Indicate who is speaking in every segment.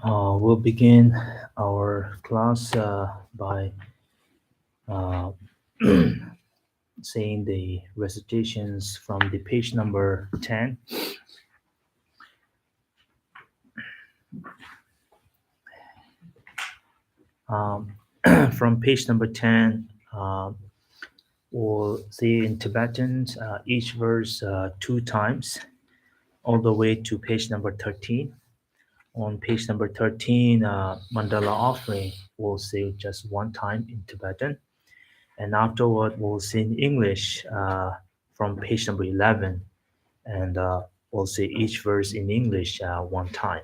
Speaker 1: We'll begin our class by uh, saying the recitations from the page number 10. Um, from page number 10, we'll say in Tibetan each verse two times, all the way to page number 13. On page number 13, Mandala offering, we'll say just one time in Tibetan. And afterward we'll sing English from page number 11, and we'll say each verse in English one time.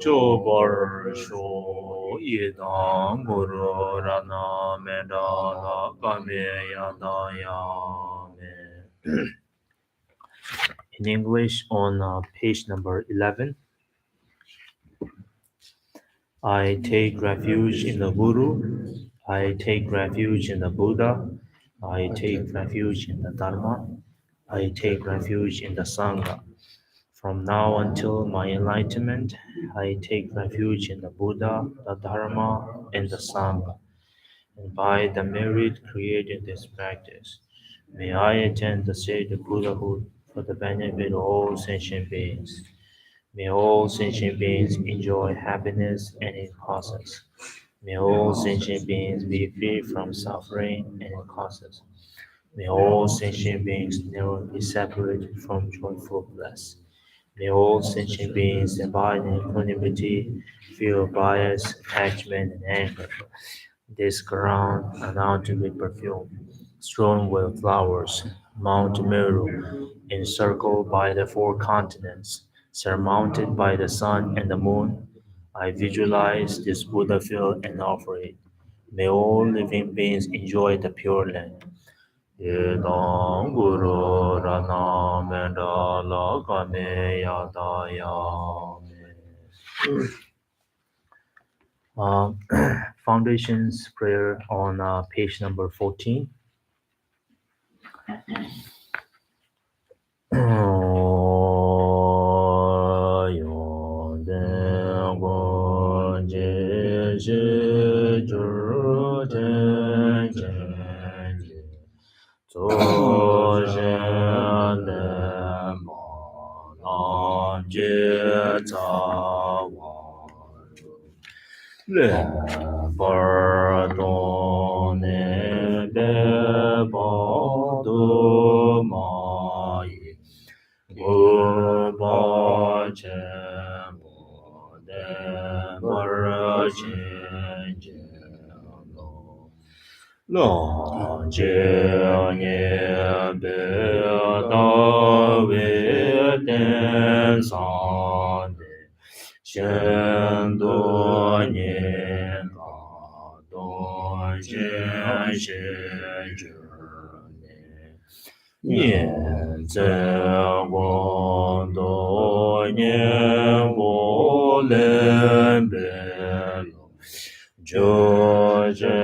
Speaker 1: Chobar Sho Yidang Guru Rana Medala Kame Yadayame. In English, on page number 11, I take refuge in the Guru, I take refuge in the Buddha, I take refuge in the Dharma, I take refuge in the Sangha. From now until my enlightenment, I take refuge in the Buddha, the Dharma, and the Sangha. And by the merit created in this practice, may I attain the state of Buddhahood for the benefit of all sentient beings. May all sentient beings enjoy happiness and its causes. May all sentient beings be free from suffering and its causes. May all sentient beings never be separated from joyful bliss. May all sentient beings abide in equanimity, feel bias, attachment, and anger. This ground, allowed to be perfumed, strewn with flowers, Mount Meru, encircled by the four continents, surmounted by the sun and the moon, I visualize this Buddha field and offer it. May all living beings enjoy the pure land. Yedang Guru Rana Mendala Kame Yadayame. Foundations prayer on page number 14. Le pardonne de mai Gobache de Barache Lo je nye be da we den san de shen do nye ga do je she je ne nian zhe guan do nian bo len be lo zhe zhe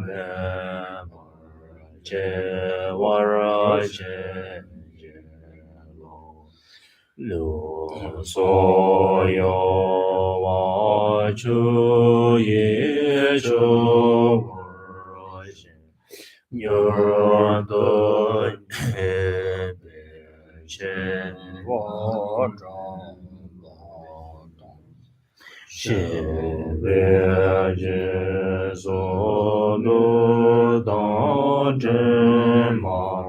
Speaker 1: me zhe wa ra zhe zhe lo lu so yo wa chu ye chu wa zhe nhớ tới trên võ trong võ sẽ về Giêsu nu đó trên mỏ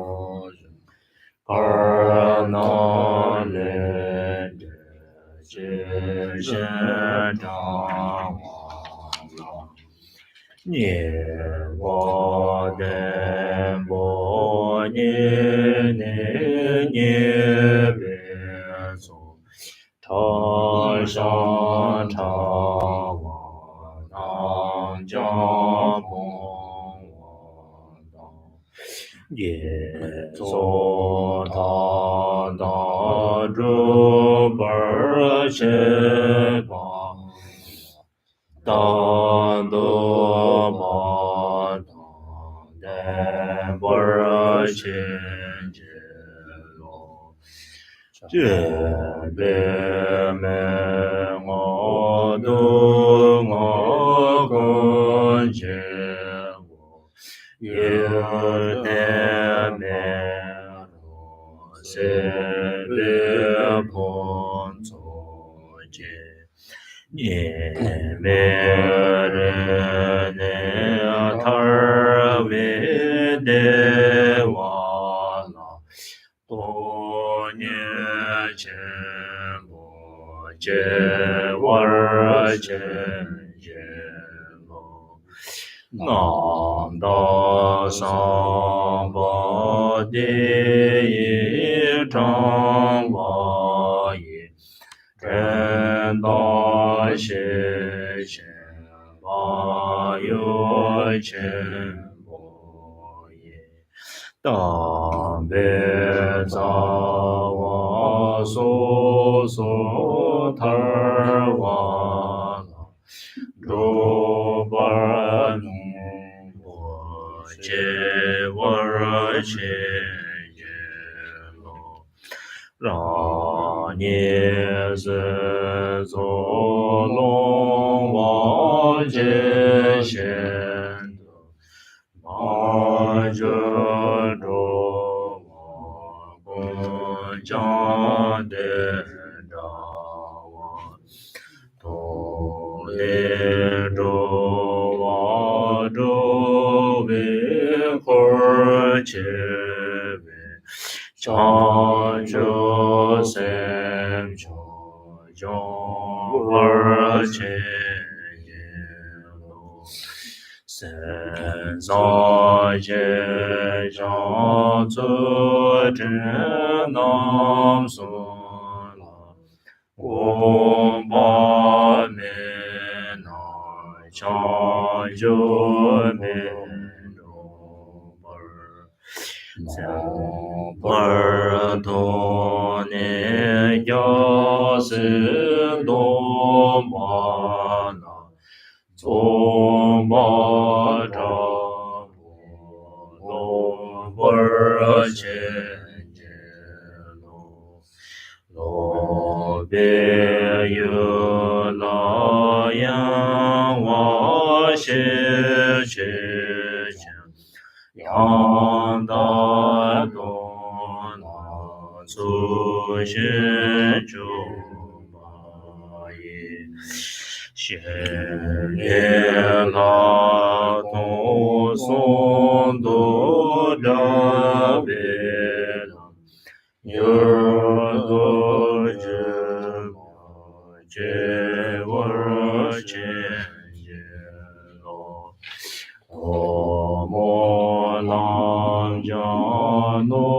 Speaker 1: Karna lên trên trên trong nhẹ vô đêm vô nhẹ nhẹ nhẹ bề số thọ sang thọ hòa nam cha bông hòa đạo nhẹ số thọ đạo trụ bờ sẽ bảo ta đô ma thang đen bờ trên lô trên bề mẹ ngõ đô ngõ con trên ngõ yêu đêm mẹ rô sẽ bề phong chỗ trên nhẹ mẹ ne thar ve de wa la to nye chen bo che war chen je lo nam da sang ba de yi chang wa yi 真道
Speaker 2: Tam be za wa so so tar wa do bar nu wo che war che je lo ra nie ze zo long wa je shen ma je do wa gun jan de da wa to le do wa do ve kor che ve cha jo sem cho jo var che sen sa je zhang zi zhen nam sun la gong ba me na cha jo me no bar sen bar do ne ya se do ma na Ba da lo bar chen lo be yu la yan wa she che chen yang da do na zu xin zhu ba yi xie le la tong song do da be yu do zhe ma jie wer chen jie lo to mo lang jiang no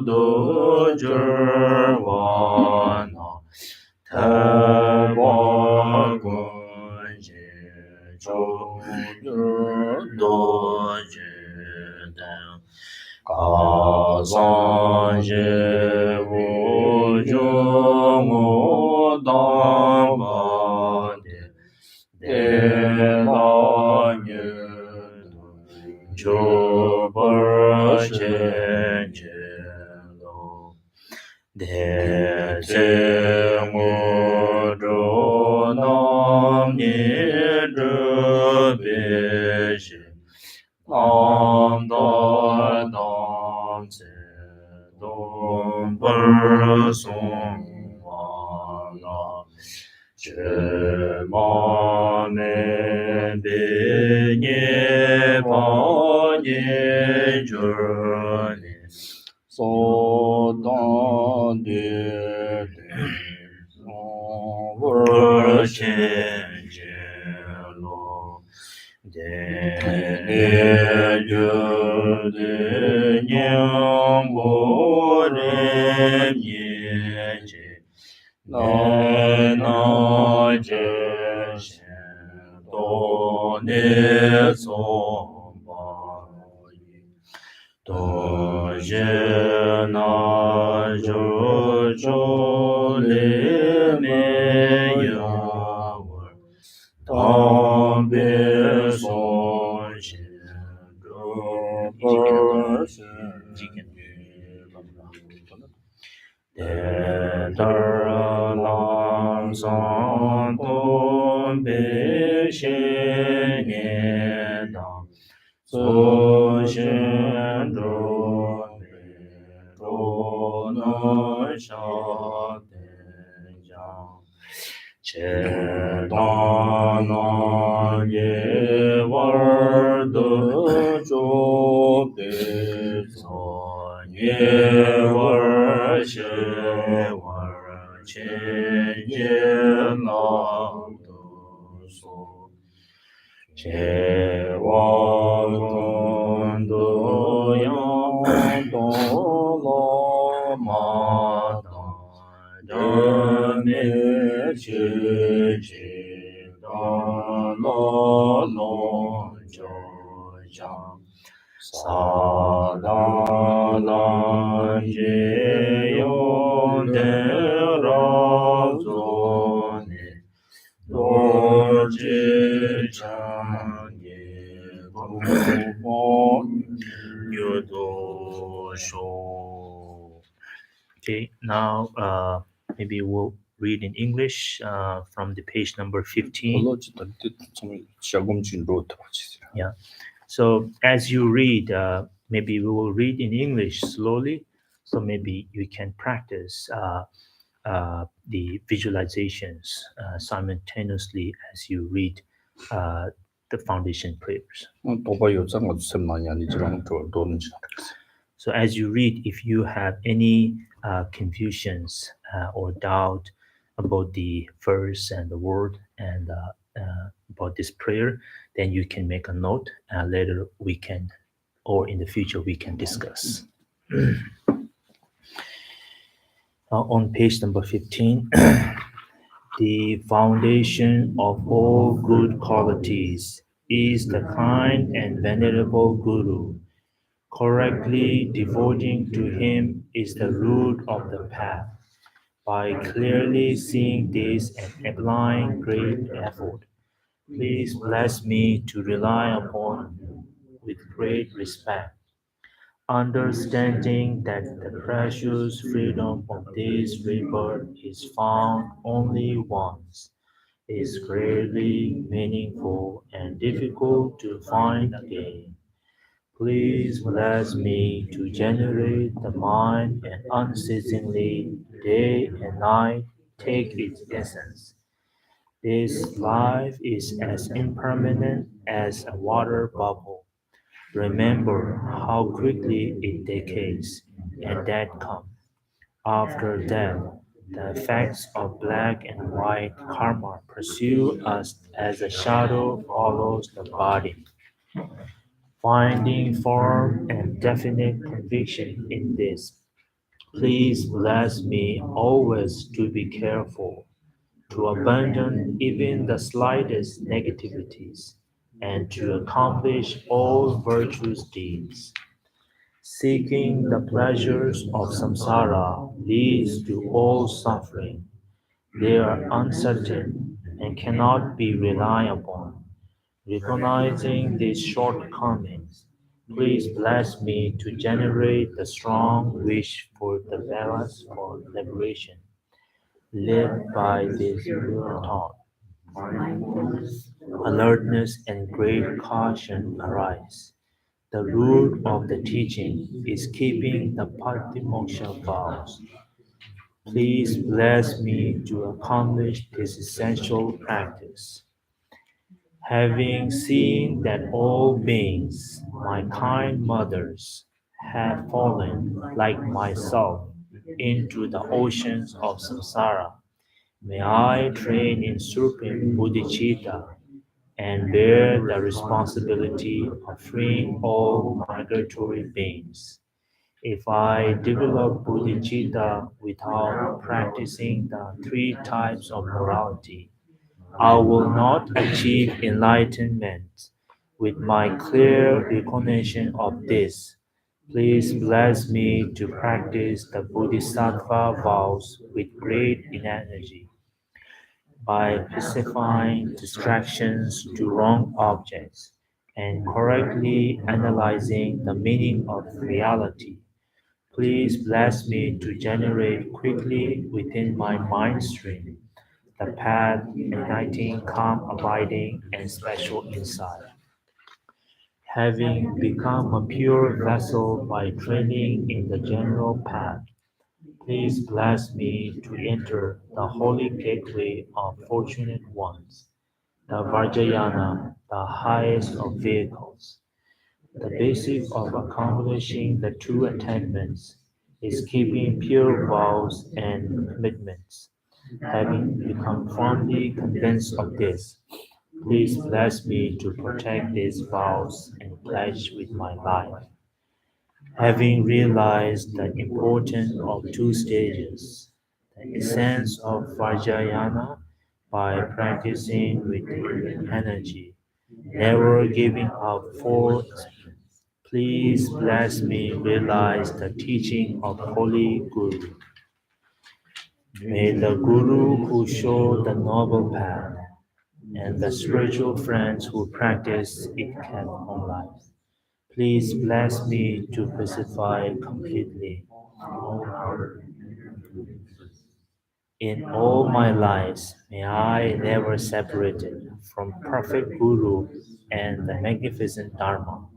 Speaker 2: do zhe wa na ta ba gun jie zhou do jie dan ga zang jie wu zhong wo dang ba de la nye zhou bar chen jie lo de zhe mu zhou nam nie zhe be shi nam da dam zhe dong bar song wa la zhe ma me be nie ba nie zhe ne so dang de song wer chen jie lo de ne je de niang bo de ye je ne na je shen do ne so ba yi do je na jo jo le me ya wer当别松心中不是电儿朗上东北新年当祖先中北中能上天将。且当那夜晚的中北草，夜晚夜晚千年老的说，且往东的阳东罗马的面前。 da la la lanje yon de razone dorje chanye kumo yudo sho.
Speaker 1: Okay, now maybe we'll read in English from the page number 15. Yeah. So as you read, maybe we will read in English slowly. So maybe you can practice the visualizations simultaneously as you read the foundation prayers. So as you read, if you have any confusions or doubt about the verse and the word and about this prayer, then you can make a note. Later we can, or in the future we can discuss. On page number 15, the foundation of all good qualities is the kind and venerable Guru. Correctly devoting to him is the root of the path. By clearly seeing this and applying great effort, please bless me to rely upon you with great respect, understanding that the precious freedom of this rebirth is found only once, is greatly meaningful and difficult to find again. Please bless me to generate the mind and unceasingly, day and night, take its essence. This life is as impermanent as a water bubble. Remember how quickly it decays, and that comes. After death, the effects of black and white karma pursue us as a shadow follows the body. Finding firm and definite conviction in this, please bless me always to be careful, to abandon even the slightest negativities, and to accomplish all virtuous deeds. Seeking the pleasures of samsara leads to all suffering. They are uncertain and cannot be relied upon. Recognizing these shortcomings, please bless me to generate the strong wish for the balance for liberation, led by this pure thought. Alertness and great caution arise. The root of the teaching is keeping the patimoksha vows. Please bless me to accomplish this essential practice. Having seen that all beings, my kind mothers, have fallen, like myself, into the oceans of samsara, may I train in supreme bodhicitta and bear the responsibility of freeing all migratory beings. If I develop bodhicitta without practicing the three types of morality, I will not achieve enlightenment. With my clear recognition of this, please bless me to practice the Bodhisattva vows with great energy by pacifying distractions to wrong objects and correctly analyzing the meaning of reality. Please bless me to generate quickly within my mind stream the path uniting calm abiding and special insight. Having become a pure vessel by training in the general path, please bless me to enter the holy gateway of fortunate ones, the Vajrayana, the highest of vehicles. The basis of accomplishing the true attainments is keeping pure vows and commitments. Having become firmly convinced of this, please bless me to protect these vows and pledge with my life. Having realized the importance of two stages, the essence of Vajrayana by practicing with energy, never giving up force, Please bless me realize the teaching of Holy Guru. May the Guru who showed the noble path and the spiritual friends who practice it can own life. Please bless me to pacify completely in all my lives. May I never separated from perfect Guru and the magnificent Dharma.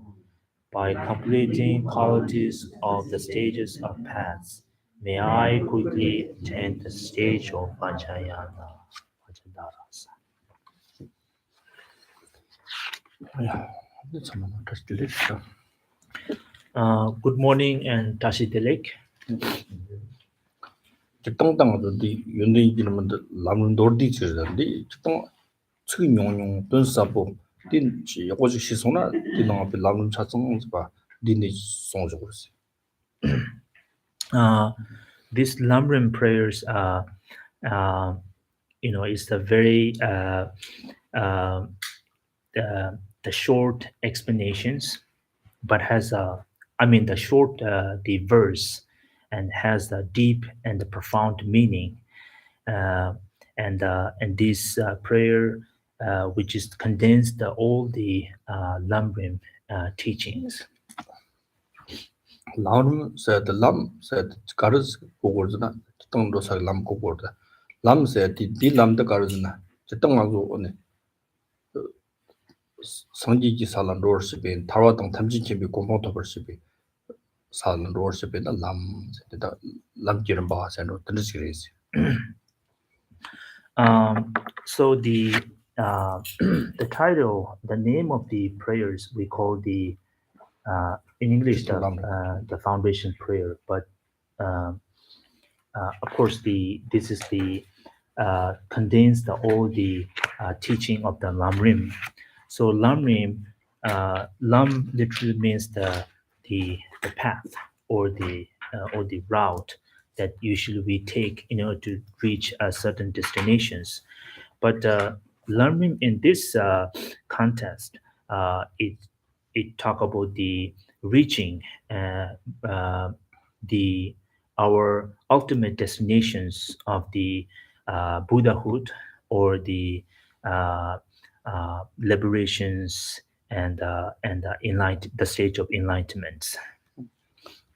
Speaker 1: By completing qualities of the stages of paths, may I quickly attain the stage of Vajrayana.
Speaker 2: 잠깐만 다시 들립시다.
Speaker 1: Good morning and Tashidelik.
Speaker 2: 직당당도 디 연대이지는 남는 돌디 지르던데 직당 측이 용용 돈사보 딘지 여고지 시소나 디는 앞에 남는 차성스 봐 딘이 송적으로
Speaker 1: These Lamrim prayers, is the very the short explanations, but has the short the verse, and has the deep and the profound meaning, and this prayer, which is condensed all the Lamrim teachings.
Speaker 2: 람 said lam said 가르스 고고르나 직당도 살 람 고고르다 람 said 디 람도 가르스나 직당하고 오네 성지지 살란 로르스빈 타와당 탐진체비 공포도 벌스비 살란 로르스빈다 람 세다 람기름 바산로 드르시레스
Speaker 1: So the title, the name of the prayers we call the in English the foundation prayer, but of course this is the condensed all the teaching of the Lamrim. So Lamrim, Lam literally means the path or the route that usually we take in order to reach certain destinations. But Lamrim in this context, it talk about the reaching the our ultimate destinations of the Buddhahood or the liberations and the stage of enlightenment.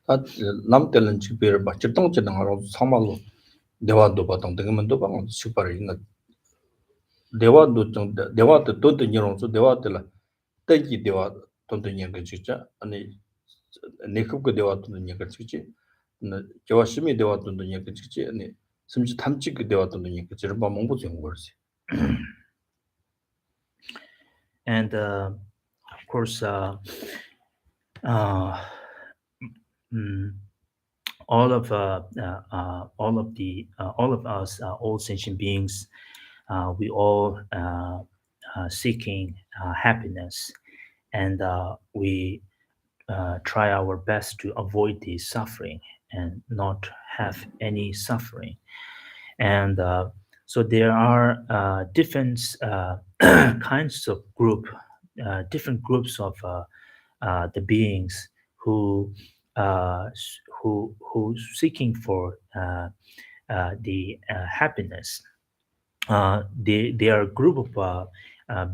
Speaker 2: 람 때는 집에를 막 직당지당 하러 사말로 대화도 받던 되면도 방 슈퍼를 있는 대화도 좀 대화도 돈도 이런서 대화들 때기 대화 돈도 있는 거 진짜 아니 내급거 대화 돈도 있는 거 진짜 저와 심이 대화 돈도 있는 거 진짜 아니 심지 탐지 그 대화 돈도 있는 거 저런 바 몽부 좀 거지
Speaker 1: And of course, all of us, all sentient beings, we all seeking happiness, and we try our best to avoid the suffering and not have any suffering. And so there are different kinds of different groups of the beings who seeking for the happiness. They are a group of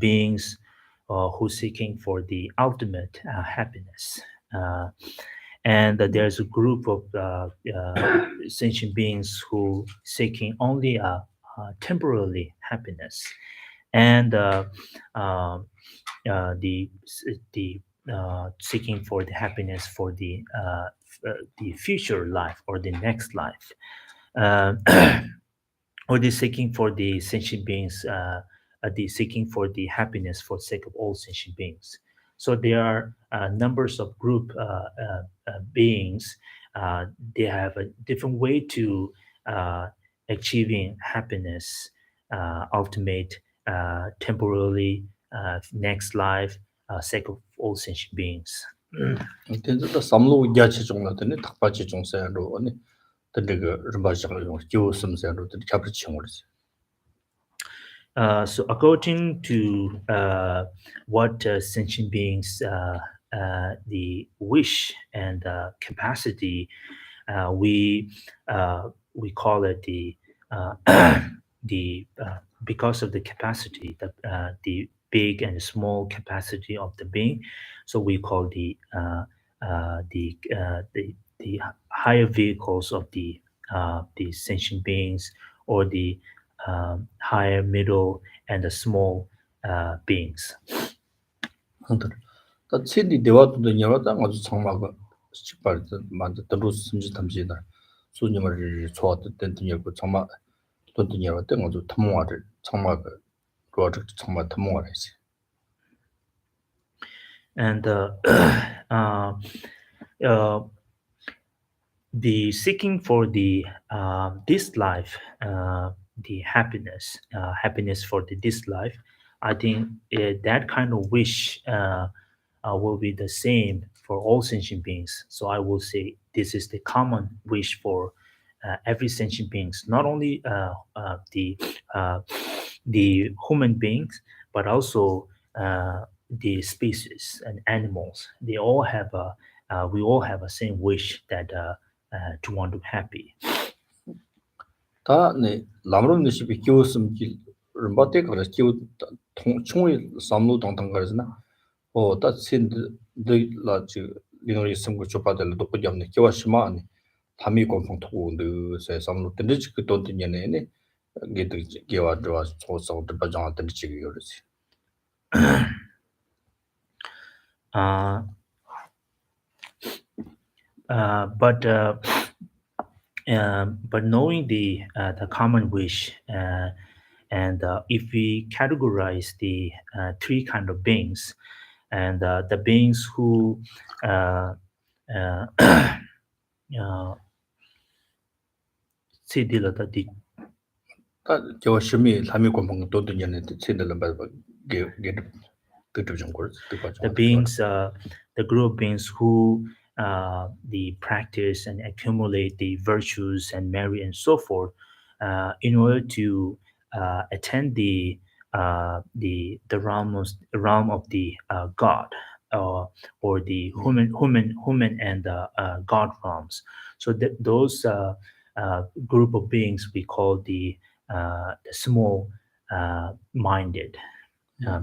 Speaker 1: beings who seeking for the ultimate happiness. And there's a group of sentient beings who seeking only temporarily happiness, and the seeking for the happiness for the future life or the next life, or the seeking for the sentient beings, the seeking for the happiness for sake of all sentient beings. So there are numbers of group beings. They have a different way to achieving happiness, ultimate, temporarily, next life, sake of all sentient beings.
Speaker 2: 근데도 삼로 야치 종나더니 탁바치 종사로 아니 근데가 르바시가 교스음사로 잡을 치고르지
Speaker 1: So according to what sentient beings the wish and capacity, we we call it the because of the capacity, the big and small capacity of the being, so we call the higher vehicles of the sentient beings, or the higher, middle, and the small beings.
Speaker 2: 다 체디 대화도 여러다 아주 정말 식발 만들 때로 심지 탐지다 소님을 좋아했던 때였고 정말 돈 여러 때 아주 탐모를 정말 프로젝트 정말 탐모를 했지.
Speaker 1: And uh, uh, the seeking for the this life, the happiness for the this life, I think that kind of wish will be the same for all sentient beings. So I will say this is the common wish for every sentient beings, not only uh, the human beings, but also the species and animals. They all have a we all have a same wish that to want to be happy.
Speaker 2: 다네 라므론의 시비 키우스기 름바테 그래 키우 총의 삼루 동당 거잖아. 다 신드 라지 리노리 섬고 줘봐들 높고 잡네 키와시마니 담이 공통 토고도 세 삼루 든지 그 돈이네 게들 게와 좋아 소소 바장 든지 요르지.
Speaker 1: Uh, but but knowing the common wish, and if we categorize the three kind of beings, and the beings who uh, see the
Speaker 2: 다 저심이 담이 공통 돈이네 신들 바 게 그도 좀 그렇지
Speaker 1: the beings, the group of beings who the practice and accumulate the virtues and merit and so forth, in order to attend the realm of the God, or the human and God realms. So those group of beings we call the small minded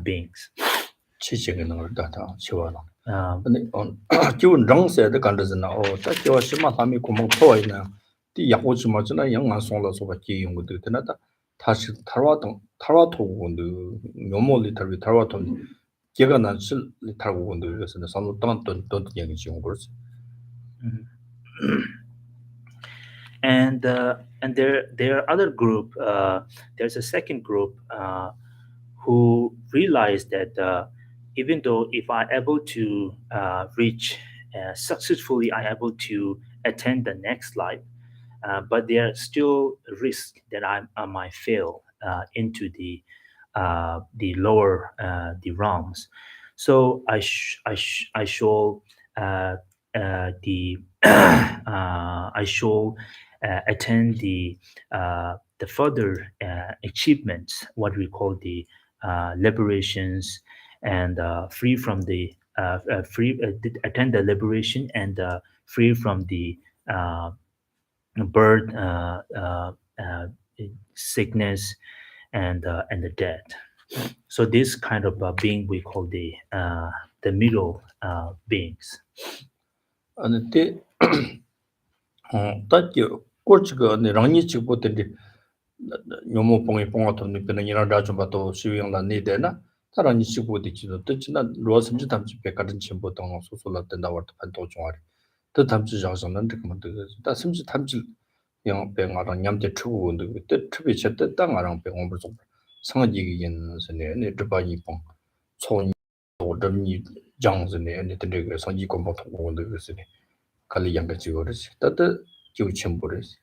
Speaker 1: beings.
Speaker 2: 치치는 걸 다다 치와라.
Speaker 1: Um,
Speaker 2: 근데 기본 정세의 간다잖아. 다 기와 심마 담이 고모 포이나. 디 야고지 맞나 영안 송라서 같이 용도 되나다. 다시 타와토고도 묘몰리 타비 타와토 제가 난실 타고고도 그래서 산도 돈 얘기 지금 그렇지.
Speaker 1: and there are other group. There's a second group who realize that even though if I able to reach successfully, I able to attend the next life, but there are still risk that I might fail into the lower the realms. So I shall the I shall attend the further achievements, what we call the liberations, and free from the attend the liberation, and free from the uh, birth, sickness, and the death. So this kind of being we call the middle beings.
Speaker 2: 아니 때 딱히 꼬치가 네 랑니 치고 때데 묘모 봉이 봉어도 그는 이나라 좀 봐도 수용라 니데나 사람이 치고 되지도 뜻이나 로스지 담지 백가든 전부 동 소소라 된다 와도 판도 중아리 더 담지 자서는 그만 다 심지 담지 영 병아랑 냠제 추고 온도 그때 특히 제때 땅아랑 병원을 좀 상하지기 있는 선에 네 드바이 봉 총 도점이 장즈네 네 되게 상지 공부 통고 온도 그랬으니 칼리 양가 지거르지 따뜻 지우 첨부르지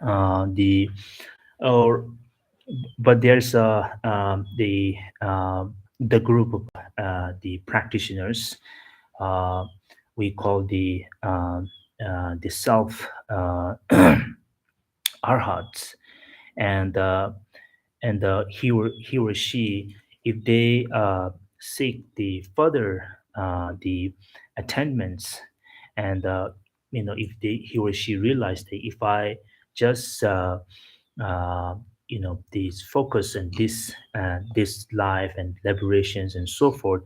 Speaker 1: Um, the or but there's the group of the practitioners, uh, we call the self arhats, and and he or she, if they seek the further the attainments, and if he or she realize that if I just uh, this focus and this life and liberations and so forth,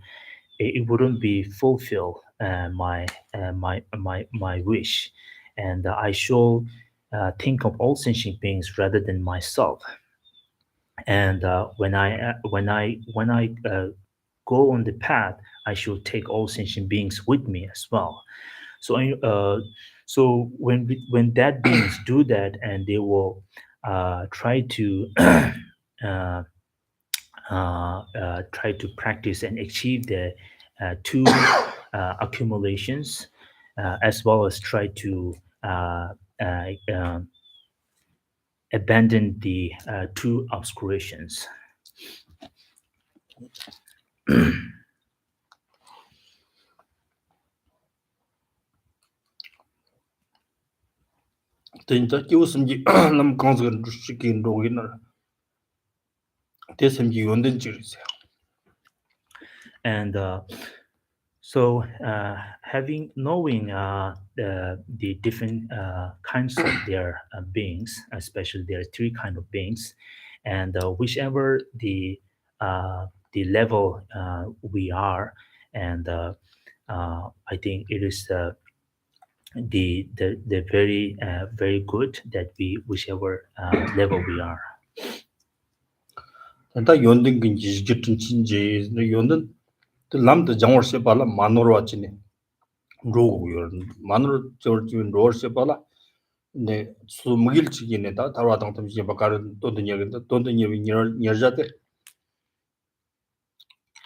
Speaker 1: it wouldn't be fulfill my wish, and I should think of all sentient beings rather than myself. And when I go on the path, I should take all sentient beings with me as well. So when that beings do that, and they will try to try to practice and achieve the two accumulations, as well as try to uh, uh, um abandon the two obscurations.
Speaker 2: 진짜 끼웃음지 남 강스가 시킨 로기나 대sem지 연된 지르세요.
Speaker 1: And so having knowing the different kinds of their beings, especially there are three kind of beings, and whichever the level we are, and I think it is the very good that we whichever level we are.
Speaker 2: 다 연된 긴지 지튼 진지 연된 람도 장월세 발라 마노로 왔지니 로고요. 마노로 저지 로르세 발라 네 수무길치기네 다 다와당 탐지 바카르 또든 얘기도 또든 얘기 녀자데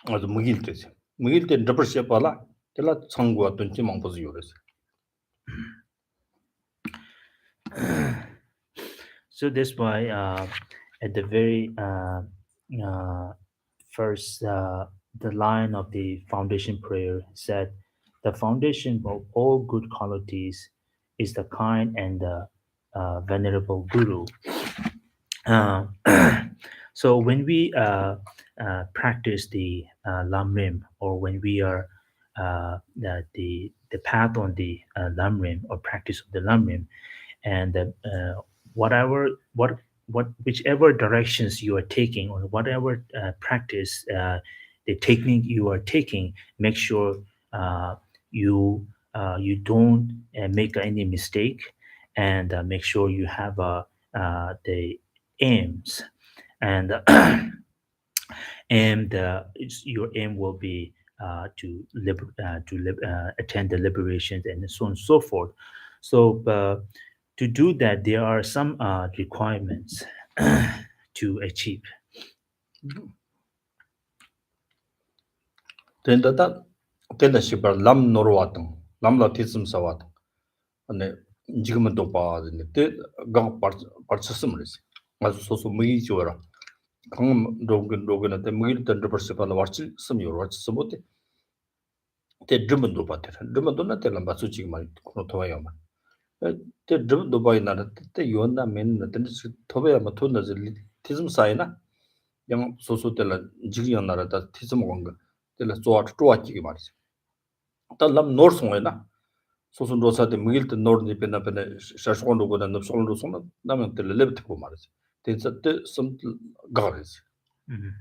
Speaker 2: 아주 무길때지 무길때 더버세 발라 tel라 청구와 던지 망보지 요레스.
Speaker 1: So that's why at the very uh, first, the line of the foundation prayer said, "The foundation of all good qualities is the kind and the venerable Guru." Uh, so when we practice the Lamrim, or when we are the path on the Lamrim, or practice of the Lamrim, and whatever what whichever directions you are taking, or whatever practice the technique you are taking, make sure uh, you don't make any mistake, and make sure you have the aims, and your aim will be attend the liberations, and so on and so forth. So to do that, there are some requirements to achieve.
Speaker 2: 된다다 된다 시발 람 노르와등 람라 티슴사와등 근데 지금은 또 봐는데 때강 빠르쳤음을지 아주 소소 무기 줘라 강 로그한테 무기를 던져버스 발라 와치 섬요 와치 섬보테 때 드문도 봐대 드문도 나텔람 바수 지금 말 그런 도와요 때 드문도 봐이 나라 때 요나 맨 던지 토베야 뭐 돈나지 티슴사이나 양 소소 때라 지금 나라다 티슴 건가 때라 좋아지기 말이지 달람 노르송에나 소소 로사데 무길때 노르니 페나페네 샤스콘도 고다 납송도 송나 나면 때 레베트고 말이지 된서때 섬 가르지
Speaker 1: Mhm.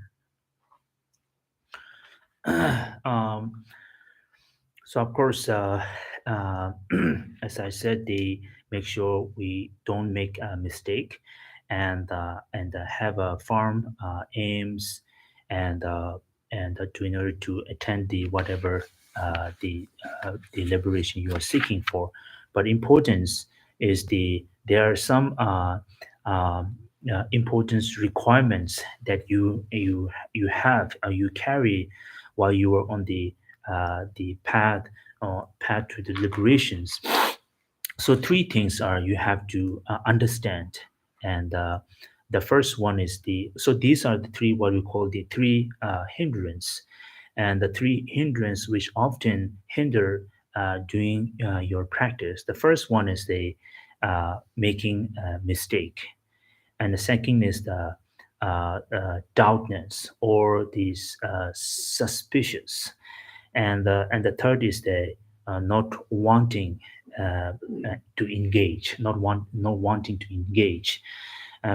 Speaker 1: um, so of course, uh, as I said, they make sure we don't make a mistake, and have a firm aims, and to in order to attend the whatever the liberation you are seeking for. But importance is there are some importance requirements that you have, you carry while you are on the path to the liberations. So three things are you have to understand, and the first one is so these are the three, what we call the three hindrance, and the three hindrance which often hinder doing your practice. The first one is the making a mistake, and the second is the doubtness or these suspicious, and the third is the not wanting to engage, not wanting to engage.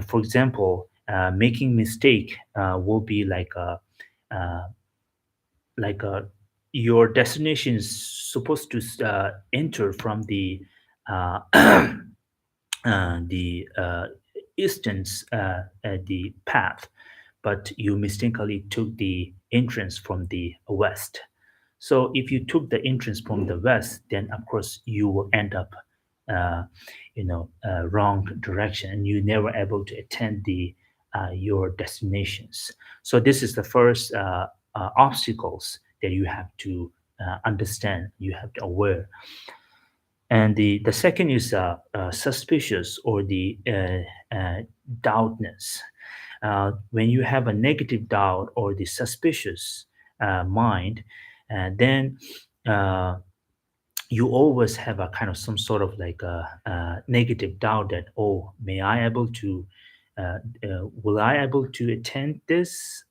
Speaker 1: For example, making mistake will be uh, like your destination is supposed to enter from uh, the eastern the path, but you mistakenly took the entrance from the west. So if you took the entrance from the west, then of course you will end up, uh, wrong direction, and you never able to attend the your destinations. So this is the first obstacles that you have to understand. You have to aware, and the second is suspicious or the doubtness. When you have a negative doubt or the suspicious mind, then uh, you always have a kind of some sort of like a negative doubt that, oh, may I able to will I able to attend this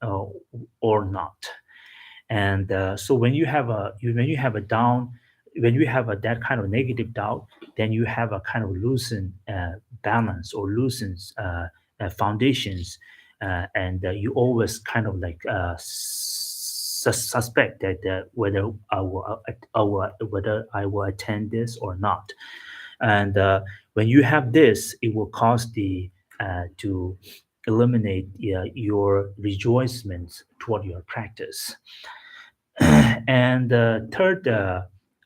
Speaker 1: or not. And so when you have when you have a down, when you have that kind of negative doubt, then you have a kind of loosen balance or loosens foundations, and you always kind of like suspect that whether whether I will attend this or not. And when you have this, it will cause the to eliminate your rejoicements toward your practice. And the third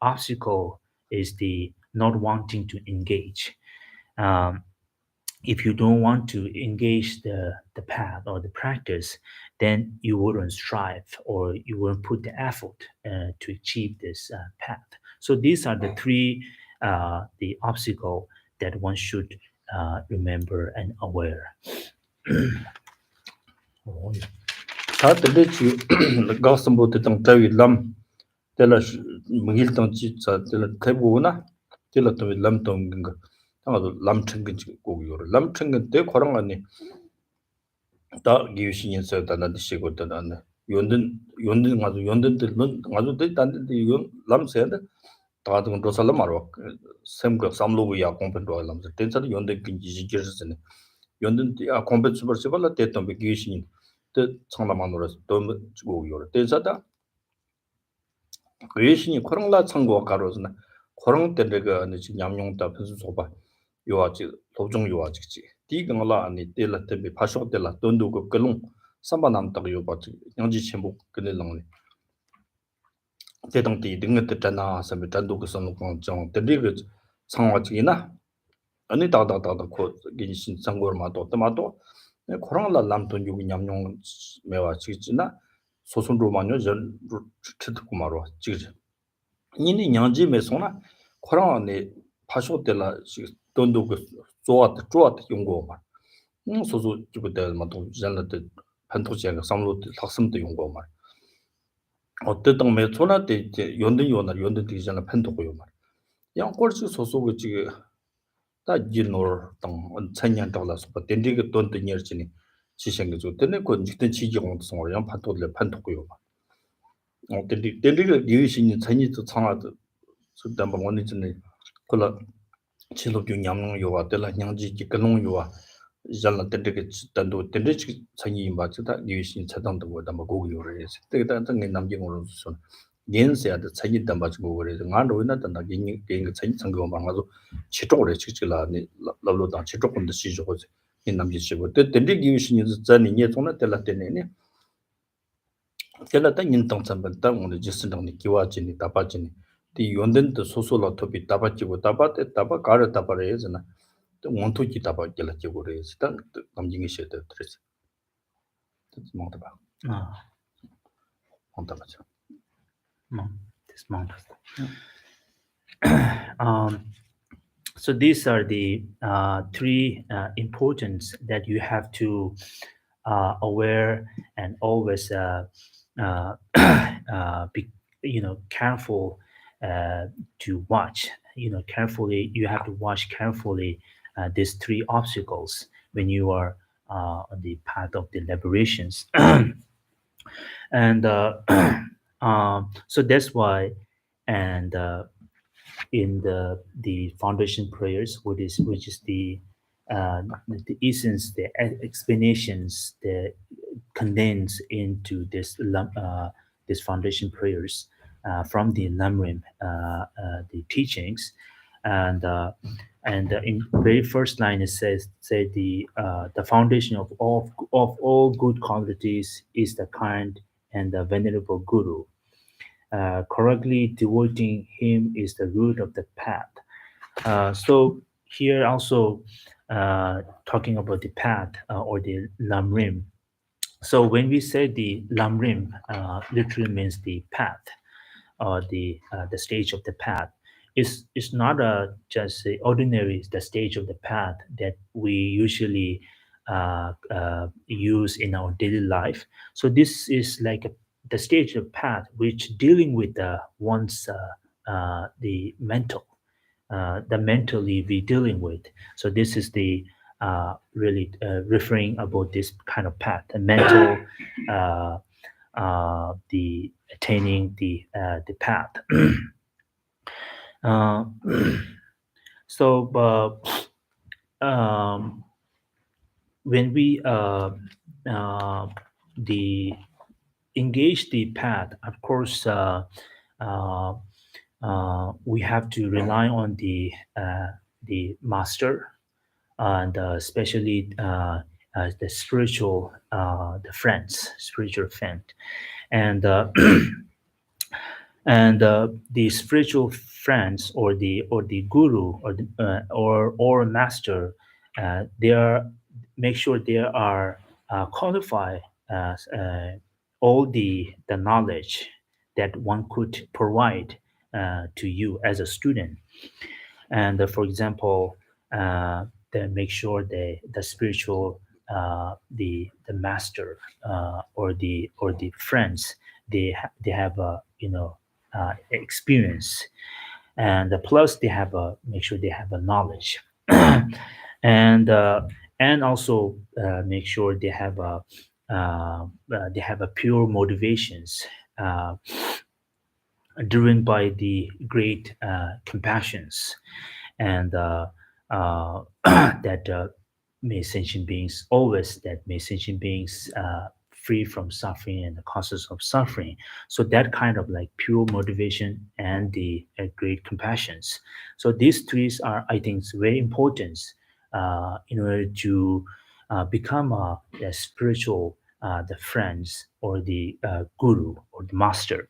Speaker 1: obstacle is the not wanting to engage. Um, if you don't want to engage the path or the practice, then you wouldn't strive or you wouldn't put the effort to achieve this path. So these are the three the obstacle that one should remember and aware.
Speaker 2: 다 들리지 가슴부터 좀 저기 람 tel라 mungil 지 tel라 대부분아 tel라 또 람동 거 아마도 람청근 꼭 요래 람청근 때 그런 거니 다 기우신인 서다 나디시고 다나 연든 가서 연든들은 가서 단데 이건 람세다 다들 도살라 말어 샘거 삼로고 공pen도 람세 텐서 연든 긴지 지지르스네 연든 야 공pen스 버스발라 때던 기우신인 때 창라만으로 또 주고 요래 텐서다 외신이 코랑라 창고 가로스나 코랑 때가 지금 양용다 편수 소바 요아지 도중 요아지지 디경라 아니 때라 때비 파쇼 때라 돈도 그 걸롱 삼바남다 요바지 양지 첨부 근을랑네 대동디 등을 뜻잖아 섬이 단도 그 선공 정 때리그 상화지나 아니 다다다다 코 긴신 상고르마도 또마도 코랑라 남돈 요기 양용 매와 지지나 소손로만요 전 듣고 말어 지지 니니 냥지 메소나 코랑네 파쇼텔라 돈도 그 좋았다 용고 말 소소 주부터 마도 잘라데 판토지가 삼로 학습도 용고 말 어쨌든 메소나 때 이제 연든 되잖아 판토고요 말 양꼴치 소소고 지금 다 진노 당 천년 달라서 된디가 돈도 녀르지니 지생게 좀 되네 그 직전 지지공도 성을 양 판토고요 말 된디가 유신이 천이도 창아도 수단 방원이 전에 콜라 chilo gyu nyamnong yuwa, tela nyangji ki kanong yuwa, yalna tendrika tandu, tendrika chanyi imba chita liyu shin chatang dhamma dhamma gogu yuwa reyesi. Teka tanga namji ngoro susun, gen se yada chanyi dhamma chi gogu reyesi. Nga roi na tanda genyi chanyi changi wamba nga zo chitok re chikchila lablo dang chitok kunda shi zhogo zi, gen namji shigo. Tendrika liyu shin yuzi zani nye zona tela tene ne, tela ta nyin tang chanpa ta ngoni jisin dang ni kiwa jini, dapa jini, di yonden de soso la topi dapa chigo, dapa kare dapa reyesi na, 원토 기타바 gelajigore sta namjingi shede tres monta ba
Speaker 1: Ah,
Speaker 2: monta ba
Speaker 1: this month. Um, so these are the three importance that you have to aware and always be careful to watch. Carefully, you have to watch carefully these three obstacles when you are on the path of the liberations. And so that's why, and in the foundation prayers, which is the essence, the explanations that condense into this foundation prayers from the Lamrim, the teachings, and in very first line it says, say the foundation of all good qualities is the kind and the venerable guru. Correctly devoting him is the root of the path. So here also talking about the path or the lamrim. So when we say the lamrim, literally means the path or the stage of the path. It's not just the ordinary the stage of the path that we usually use in our daily life. So this is like the stage of path which dealing with one's the mental, the mentally we dealing with. So this is the really referring about this kind of path, the mental, the attaining the path. uh, so when we the engage the path, of course, uh, we have to rely on the master, and especially the spiritual, the friends, spiritual friend, and the spiritual friends or the guru or master, they are make sure they are qualified all the knowledge that one could provide to you as a student. And for example, they make sure the spiritual, the master, or the friends, they have a experience, and plus they have a make sure they have a knowledge. And also make sure they have a pure motivations, uh, driven by the great compassions, and that may sentient beings always that may sentient beings free from suffering and the causes of suffering. So that kind of like pure motivation and the great compassions. So these three are, I think, very important in order to become a spiritual, the friends or the guru or the master.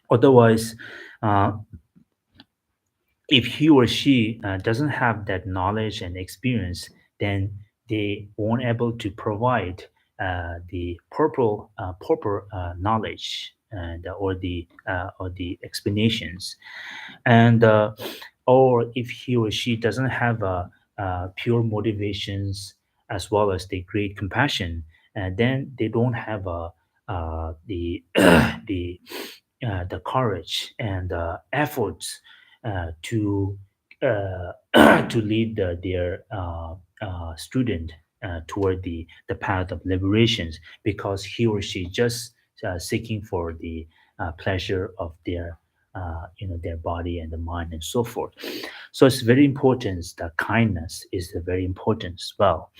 Speaker 1: Otherwise, uh, if he or she doesn't have that knowledge and experience, then they won't able to provide the proper knowledge and or the explanations. And or if he or she doesn't have pure motivations as well as the great compassion, then they don't have the the courage and efforts to to lead their student toward the path of liberations, because he or she just seeking for the pleasure of their body and the mind and so forth. So it's very important that kindness is very important as well.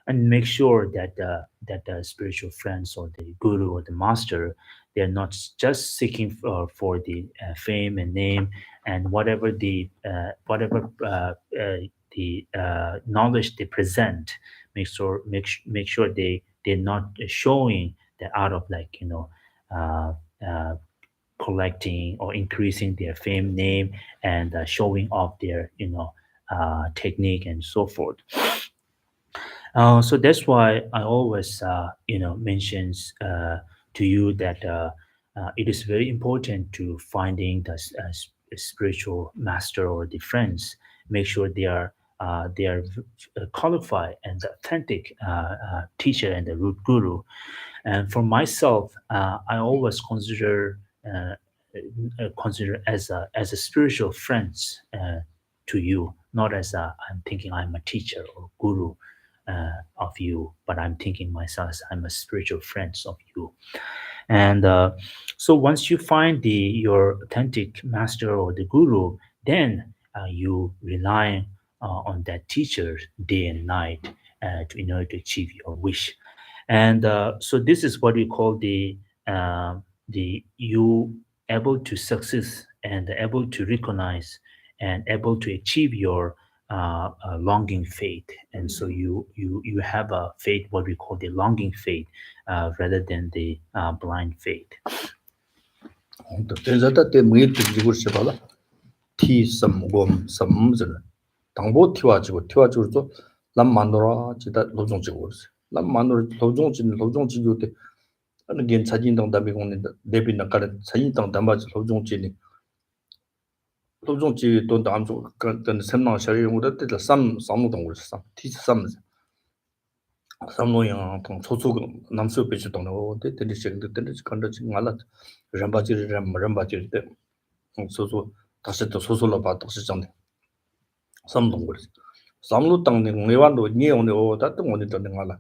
Speaker 1: And make sure that the spiritual friends or the guru or the master, they're not just seeking for the fame and name, and whatever the knowledge they present. Make sure they're not showing that out of like uh, uh, collecting or increasing their fame name, and showing off their technique and so forth. So that's why I always, mentions to you that it is very important to finding the spiritual master or the friends. Make sure they are qualified and authentic teacher and the root guru. And for myself, I always consider as a spiritual friends to you, not as I'm thinking I'm a teacher or guru of you, but I'm thinking myself as I'm a spiritual friend of you. And so once you find your authentic master or the guru, then you rely on that teacher day and night in order to achieve your wish. And so this is what we call the you able to success and able to recognize and able to achieve your longing faith. And so you have a faith, what we call the longing faith, rather than the blind faith.
Speaker 2: 전자다 때 뭐에 지고 싶어라 티 섬곰 섬즈를 당보 튀와지고 남 만들어 지다 로종 지고 남 만들어 로종 지고 때 어느 게 사진당 담비 공는 대비나 가는 사진당 담바지 로종 지니 로종 지도 담조 그런 섬나 셔리용으로 때다 삼노동 거 티스 삼노양 동 초초 남수 배치 동로 때들이 시작될 때는 간다지 말라 람바지 때 소소 다시 또 소소로 봐 다시 전에 삼동 그랬어 삼로 땅에 내완도 니오네 오 다떤 원이 되는 거라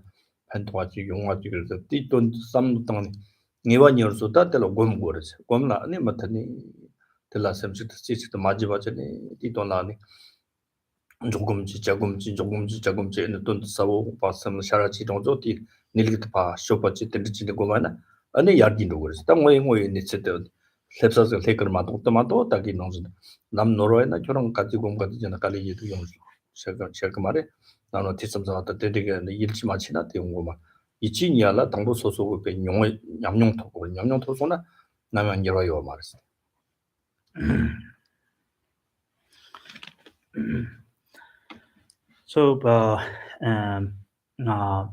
Speaker 2: 한도와지 용화지 그래서 띠돈 삼로 땅에 내완이어서 다들 곰 그랬어 곰나 아니 맞더니 들라셈지 지치도 마지막에 띠돈나니 조금지 돈 사고 봤으면 샤라지 정도디 닐기도 봐 쇼버지 들지도 고마나 아니 야긴도 그랬어 땅모이 니체도 lep사서 테크르마도 또마도 딱이 농지 남 노로에나 저런 가지고 가지잖아 깔리기도 용지 제가 말에 나는 티섬서 왔다 되게 일치 마치나 되고 막 이치니야라 당도 소소고 그 용의 양용토소나 나면 열어요 말했어
Speaker 1: So um, uh,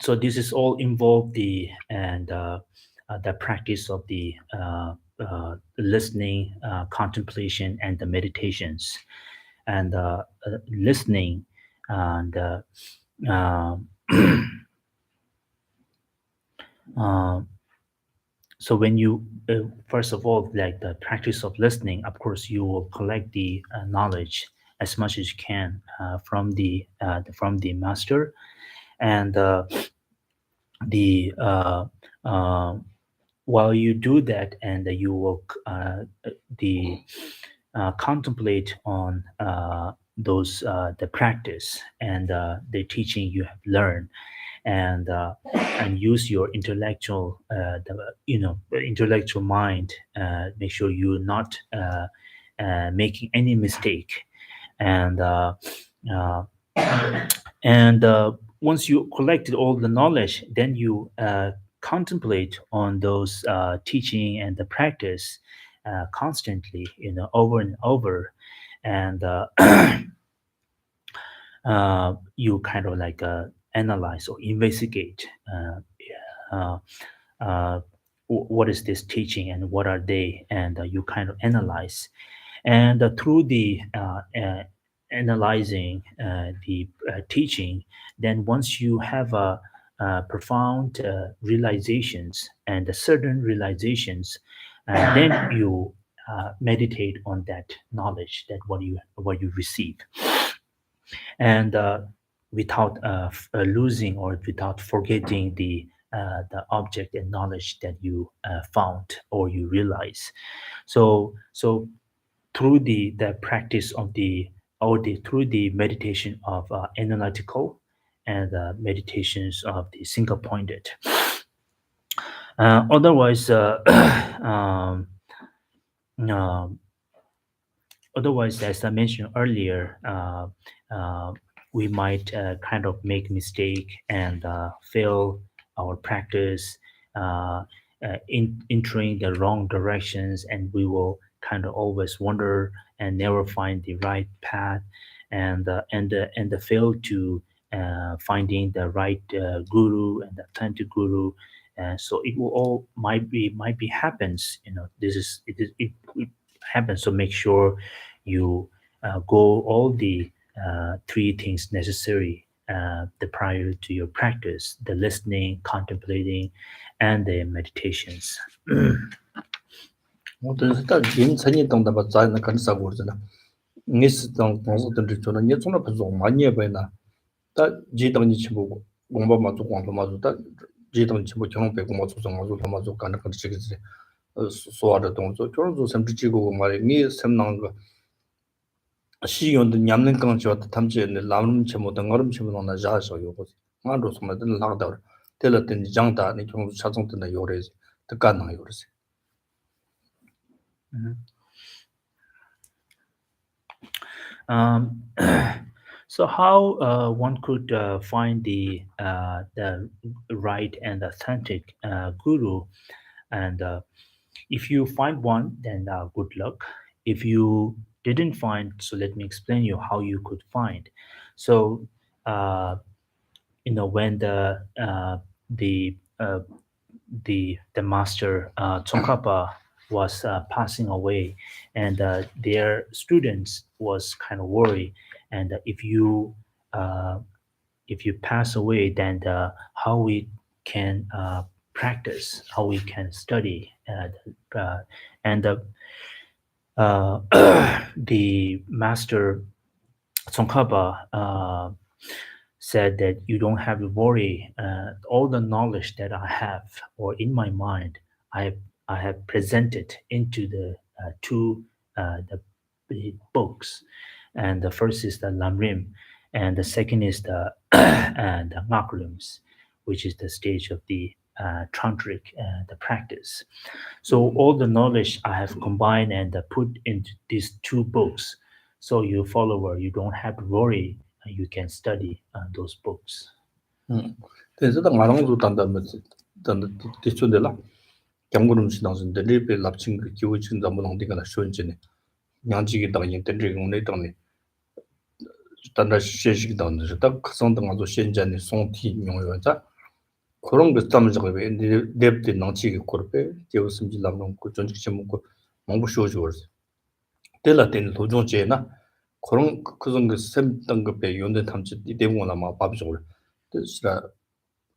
Speaker 1: so this is all involved the practice of the listening, contemplation, and the meditations. And listening and uh, uh, so when you first of all, like the practice of listening, of course you will collect the knowledge as much as you can from the master. And the while you do that, and you will the contemplate on the practice and the teaching you have learned, and use your intellectual mind. Make sure you're not making any mistake. And uh, and once you collected all the knowledge, then you contemplate on those teaching and the practice constantly, over and over. And you kind of like analyze or investigate uh, uh, what is this teaching and what are they, and you kind of analyze. And through the analyzing the teaching, then once you have profound realizations and certain realizations, then you meditate on that knowledge, that what you receive. And without losing or without forgetting the object and knowledge that you found or you realize. So through the practice of through the meditation of analytical and meditations of the single pointed. Otherwise, um, um, otherwise, as I mentioned earlier, uh, we might kind of make mistake and fail our practice, entering the wrong directions, and we will kind of always wonder and never find the right path, and fail to finding the right guru and the authentic guru. And so it will all might be happens. This is it happens. So make sure you go all the three things necessary the prior to your practice: the listening, contemplating, and the meditations.
Speaker 2: 어떤 딱 인천이 동다 자는 간사고 그러잖아 니스 동 동서들 저는 예전에 벌써 많이 해 봐나 다 지당니 친구 공부 맞고 공부 맞고 다 지당 친구 경험 배고 맞고 맞고 맞고 가는 거 지기지 소화的动作就是做什么这个말이 니 sem난 거 시연도 냠는 건 저도 탐지는 라면 첨부 등 얼음 첨부 나 자서 요거 만도 som마든 나가다 telten 장다 니 경우 차종된 요래지 특가나 요래지
Speaker 1: Mhm. Um, so how one could find the right and authentic guru, and if you find one, then good luck. If you didn't find, so let me explain you how you could find. So when the uh, the master Tsongkhapa was passing away, and their students was kind of worried. And uh, if you pass away, then how we can practice, how we can study, and uh, the master Tsongkhapa said that you don't have to worry. All the knowledge that I have or in my mind, I I have presented into the the books, and the first is the Lamrim, and the second is the and the Makrums, which is the stage of the tantric the practice. So all the knowledge I have combined and put into these two books. So you follower, you don't have to worry. You can study those books.
Speaker 2: 그래서 다 말하고 단단 단단 뒤쪽에라 경고름 시당선데 레벨 납친 그 기호 진짜 뭐 어디가나 쇼인지네 양지기 당인 된지 오늘 당네 단다 시식 당는 딱 각성등 아주 현재의 송티 용어자 그런 거 담으자고 왜 랩때 넘치게 거르베 제우스미 남는 그 전직시 먹고 공부 쉬워져 버렸어 때라 때는 도중제나 그런 그런 그 샘던 거 배우는 탐지 대부분 아마 밥적으로 뜻이라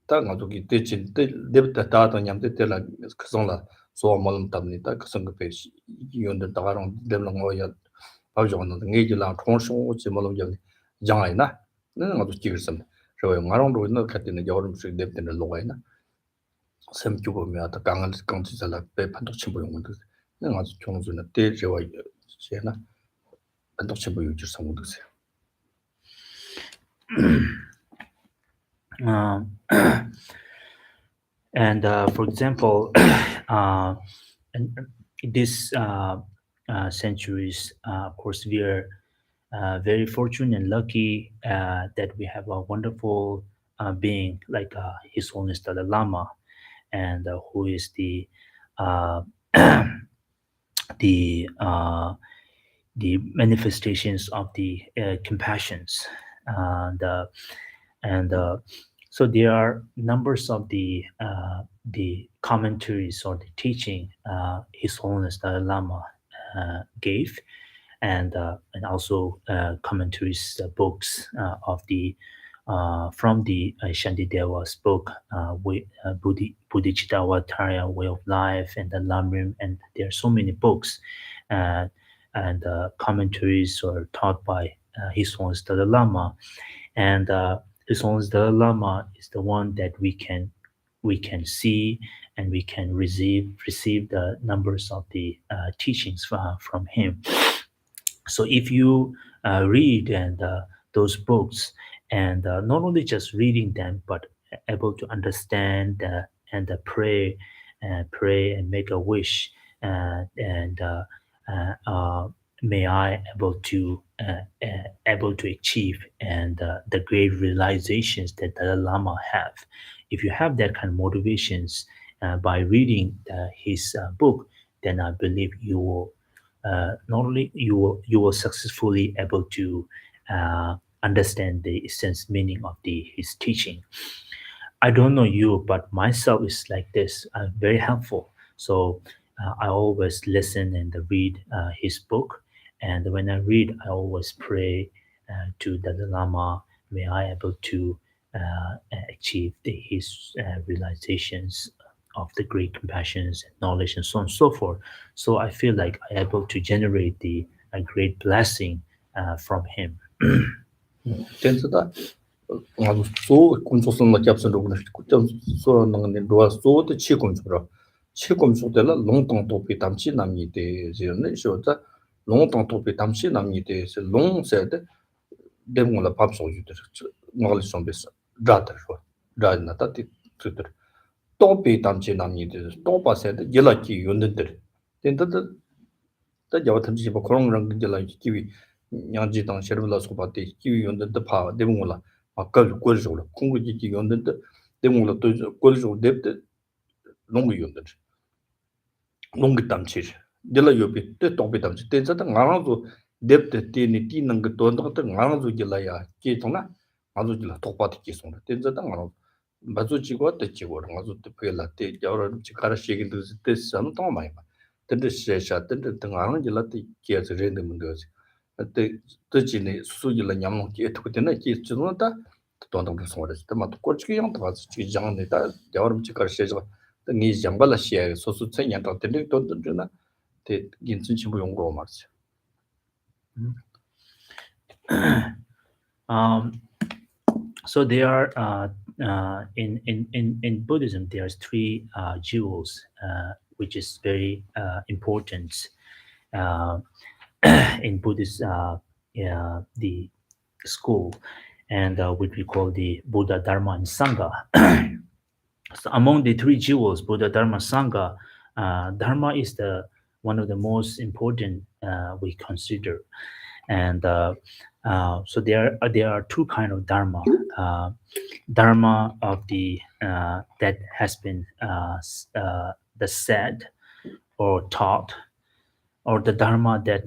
Speaker 2: 딱 아주기 대진 때 내부터 다던 냠때 때라 그성라 소모는 답니다 그성 그 배시 이용된 다가랑 되는 거야 밥적으로 내기랑 통신 지모는 좀 장아이나 내가 아주 지금 저 말랑도 있는 같은 여름 수 내부는 로가이나 샘주고면 다 강한 강지살라 배 판독 친구 용문도 내가 아주 종주는 대제와 제나 판독 친구 유지 상무도 있어요.
Speaker 1: Um, and for example, and in this centuries, of course, we are very fortunate and lucky that we have a wonderful being like His Holiness Dalai Lama, and who is uh, the uh, the manifestations of the compassions, and and so there are numbers of the commentaries or the teaching His Holiness Dalai Lama gave, and also commentaries books of the from the Shantideva's book, Bodhicitta Way of Life, and the Lamrim, and there are so many books, uh, and commentaries are taught by His Holiness Dalai Lama, and His Holiness Dalai Lama is the one that we can see, and we can receive the numbers of the teachings from him. So if you read and those books, and not only just reading them, but able to understand and pray and make a wish, and may I able to achieve and the great realizations that Dalai Lama have. If you have that kind of motivations by reading his book, then I believe you will not only you will successfully able to understand the essence meaning of the his teaching. I don't know you, but myself is like this. Very helpful. So I always listen and read his book, and when I read, I always pray to Dalai Lama. May I able to achieve his realizations of the great compassions and knowledge and so on and so forth. So I feel like I able to generate the a great blessing from him.
Speaker 2: 된스다 아주 소 군소선만 잡선도 그렇고 좀 소는 로아 소도 치군주로 치군주들라 롱동 도피 담치 남이 되지는 쇼다 롱동 도피 담치 남이 되서 롱세데 데모라 밥소주들 뭐를 좀 비싸 라더 라나다 티트들 도피 담치 남이 되서 도바세데 jelaki 윤들 된다다 다 야와탐지 뭐 그런 거랑 jelaki 기위 양지 당 셔블라 소바데 기위 윤들 파 데모라 아까 꼴으로 공부지 연는데 데모라 또 꼴으로 뎁데 너무 연데 너무 담치 딜라 요비 때 동비 담치 때자다 나라도 뎁데 티니 티는 그 돈도 나라도 길라야 기통나 아주 길라 똑바디 기송다 때자다 나라 맞우지고 때지고 아주 때벨라 때 여러 지가라 시기도 때선 또 많이 봐 근데 시샤 근데 등하는 길라 때 기에서 렌드 문제지 때 뜻이네 수수길라 냠는 게 어떻게 되나 기 주는다 돈도 소리지 또 꼬치기 양도 가서 지장네다 여러 지가라 시에서 니 장발라 시에 소수 천년도 되는 돈도 주나 때 인진 친구 용거 말이지
Speaker 1: Um, so there are in Buddhism there's three jewels which is very important uh, in Buddhist the school, and which we call the Buddha, Dharma, and Sangha. So among the three jewels, Buddha, Dharma, Sangha, Dharma is the one of the most important we consider, and so there are two kind of Dharma. Dharma of the that has been the said or taught, or the dharma that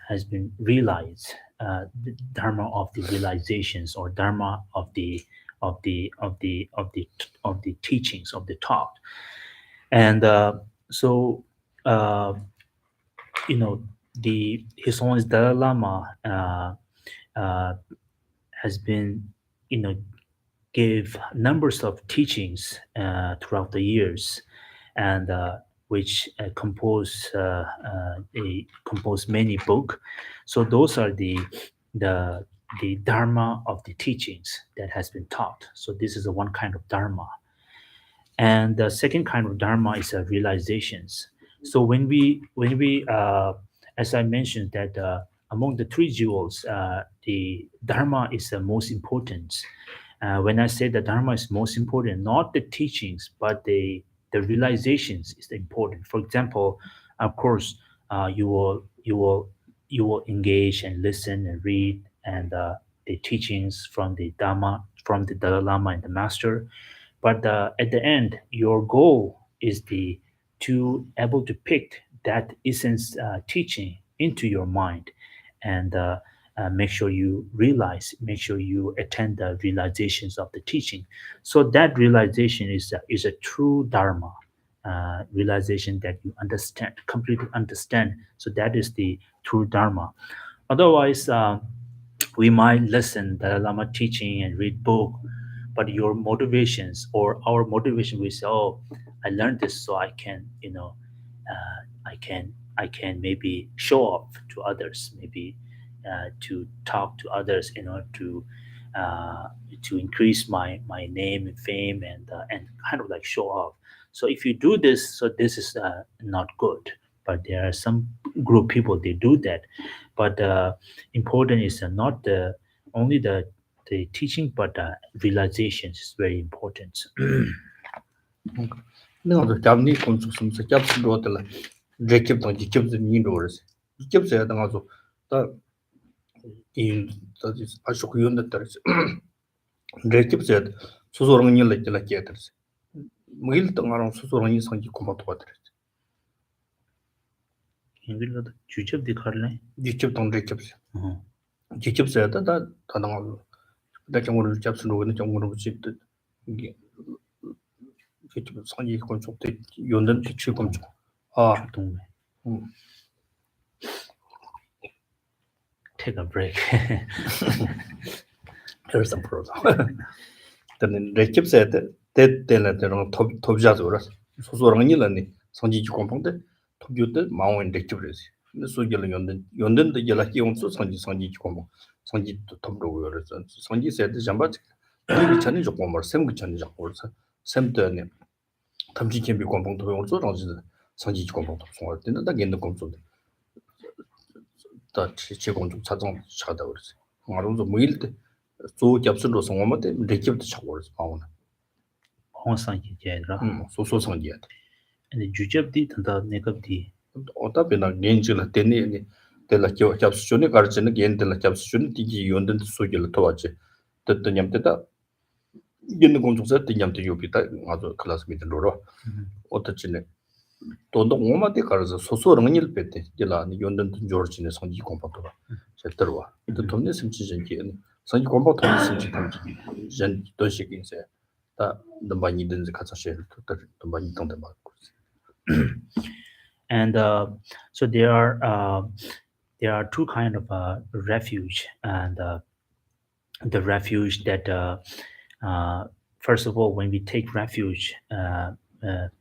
Speaker 1: has been realized, the dharma of the realizations, or dharma of the teachings of the taught. And so uh, you know, the His Holiness Dalai Lama has been, gave numbers of teachings throughout the years, and which compose many book. So those are the the dharma of the teachings that has been taught. So this is a one kind of dharma, and the second kind of dharma is realizations. So when we as I mentioned that among the three jewels, the dharma is the most important. When I say the dharma is most important, not the teachings, but the realizations is important. For example, of course, you will engage and listen and read and the teachings from the Dharma, from the Dalai Lama and the Master. But at the end, your goal is the to able to pick that essence teaching into your mind, and make sure you realize, make sure you attend the realizations of the teaching. So that realization is a true dharma, realization that you understand, completely understand. So that is the true dharma. Otherwise, we might listen the Lama teaching and read book, but your motivations or our motivation, we say, oh, I learned this so I can, I can maybe show off to others, maybe to talk to others in order uh, to increase my name and fame, and kind of like show off. So if you do this, so this is not good. But there are some group people, they do that. But important is not only the teaching, but realizations is very important.
Speaker 2: 내가 잡니 콘수스면서 잡스로들 제킵도 지킵도 니로르스 지킵서야 당하고 다인 다지 아주 그연다더스 제킵서야 소소랑 일을 깨더스 뭐일 동안 소소랑 인상이 고마도 받더스
Speaker 1: English चूचब दिखा रहे
Speaker 2: 지킵도 제킵서
Speaker 1: हैं.
Speaker 2: 지킵서야 다 당하고 다 정보를 잡스로는 정보를 집도 이게 좀 상이 건축대 연된 대출 건축 아
Speaker 1: 동네.
Speaker 2: 음.
Speaker 1: Take a break.
Speaker 2: There's some problem. Then 레킵스에 때때는 톱자도라 소소랑 일하니 성지지 공통데 톱유데 마원 레킵레스 근데 소결은 연된데 연데 연락이 온수 성지지 공통 성지 톰로 요래서 성지 세트 잠바 이 전에 조금 뭐 샘그 전에 잡고 그래서 샘더네 탐지 캠비 공봉도 요 조정지 성지 공봉도 송할 때는 다 있는 공소도 다 제공좀 자동 차다 그래서 말은 뭐일 때 조 잡수로 송하면 돼 레키부터 차고 그래서 마오나
Speaker 1: 홍상이 제라
Speaker 2: 소소 성지
Speaker 1: and jujabdi tanda nekabdi
Speaker 2: 어따비나 렌즈라 때네 때라 잡수존에 가르치는 겐들라 잡수존 디기 연든 소결을 도와지 뜻도 냠때다 있는 공중사 냠때 요비다 아주 클래스 미들로 어떻지네 돈도 오마데 가르서 소소랑 일 뺐대 제가 연든 조르지네 성지 공부도 제대로와 또 돈네 심지전기 성지 공부 돈 심지 탐지 전 도시긴세 다 너무 든지 같이 또 많이 돈데 맞고
Speaker 1: and so there are two kind of refuge and the refuge that first of all when we take refuge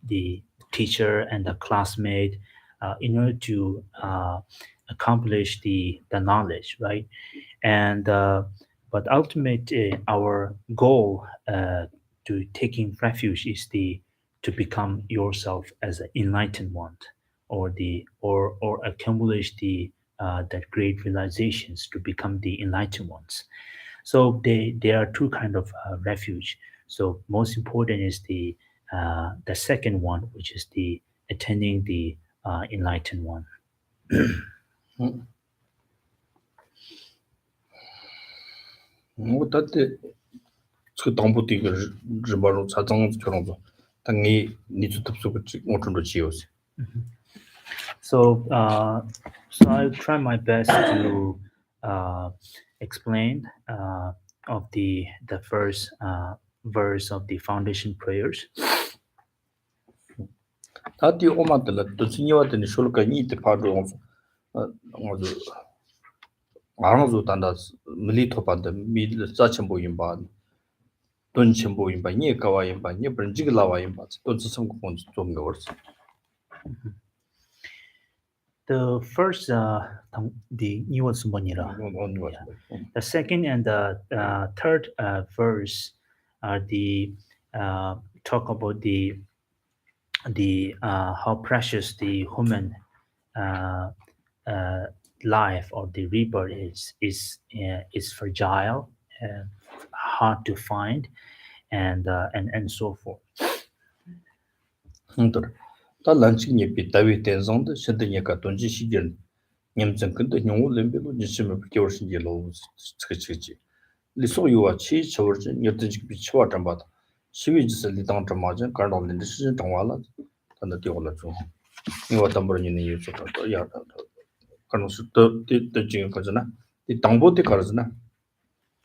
Speaker 1: the teacher and the classmate in order to accomplish the knowledge, right? And but ultimately our goal to taking refuge is the to become yourself as an enlightened one, or the or accomplish the that great realizations to become the enlightened ones. So there are two kind of refuge. So most important is the second one, which is the attending the enlightened one.
Speaker 2: 뭐 다때 그 동부티가 르바로 자정처럼 당이 니주 탑수고 어떤도 지요세
Speaker 1: So so I'll try my best to explain of the first verse of the foundation prayers.
Speaker 2: 다티 오마들 또 신여한테 쇼르가 니트 파도 아주 알아서 단다 밀리토반데 밀 자천보인바 돈천보인바 니가와인바 니 브른지글라와인바 돈 지성공 좀 거스
Speaker 1: The first the newest monira. The second and the third verse are the talk about the how precious the human uh, uh, life or the rebirth is fragile and hard to find and so forth.
Speaker 2: 흔들 다 란치니 비타위 텐zon데 신드니까 돈지 시견 님전 근데 용우 렘베로 니심을 겨울신지 로우 치치치 리소유와 치 저르진 여든지 비치와 담바 시위지스 리당 담마진 간돌린데 시진 정와라 단다 띄올라 좀 이거 담버니는 유소다 야다 간노스 더 지금 거잖아 이 당보티 가르잖아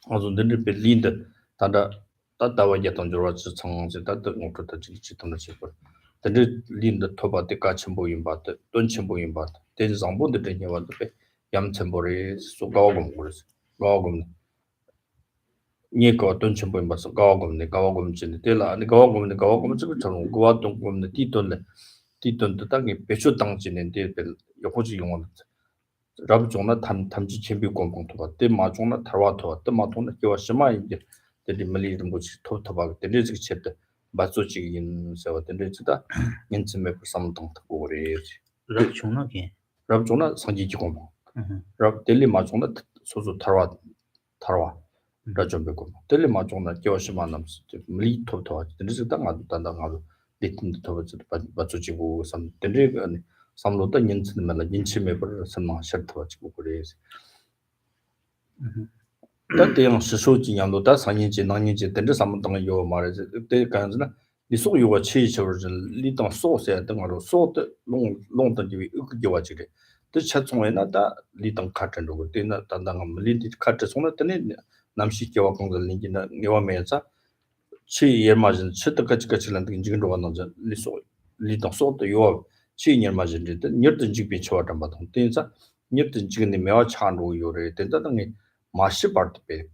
Speaker 2: 아주 늘 빌린데 단다 따다와 예던 저와 청지 따도 못도 지지 돈을 지고 근데 린데 토바데 가침보인 바데 돈침보인 바데 대지 정보데 되냐와도 얌침보리 소가오금 그래서 가오금 니가 돈침보인 바서 가오금네 가오금진데 될라 아니 가오금 지금 저는 고와동금네 디돈도 땅에 배수 땅진인데 요거지 용어 라브종나 탐지 챔비 공공토가 때 마종나 타와토 때 마통나 겨와 심마 이제 데리 멀리 좀 고치 토토바 데리 지 쳇데 바소치 인서 데리 지다 인츠메 삼동 타고 그래
Speaker 1: 락중나게.
Speaker 2: 라브종나 상지지 공공 랍 데리 마종나 소소 타와 라좀베 공공 데리 마종나 겨와 심마 남스 멀리 토토와 데리 지다 가도 단단하고 리튼 토버지 바소치고 삼 데리 삼로다 인츠메라 인치메 버 삼마 셔트와 지고 그래 다대양 시소지 양도 다 상인지 난인지 된데 삼동 요 말이지 때 간즈나 리소 요가 치셔를 리동 소세 등으로 소드 롱던 지위 으그겨와 지게 그 차종에나다 리동 카트로 되나 단단한 밀리 카트 손에 때네 남시 겨와 공들 링기나 녀와면서 치 예마진 치트까지 같이란 지금 로가는 리소 리동 소드 요 치년 맞은데 녀든 지비 쳐왔단 바동 된자 녀든 지금 매와 차로 요래 된다 등이 마시 파트베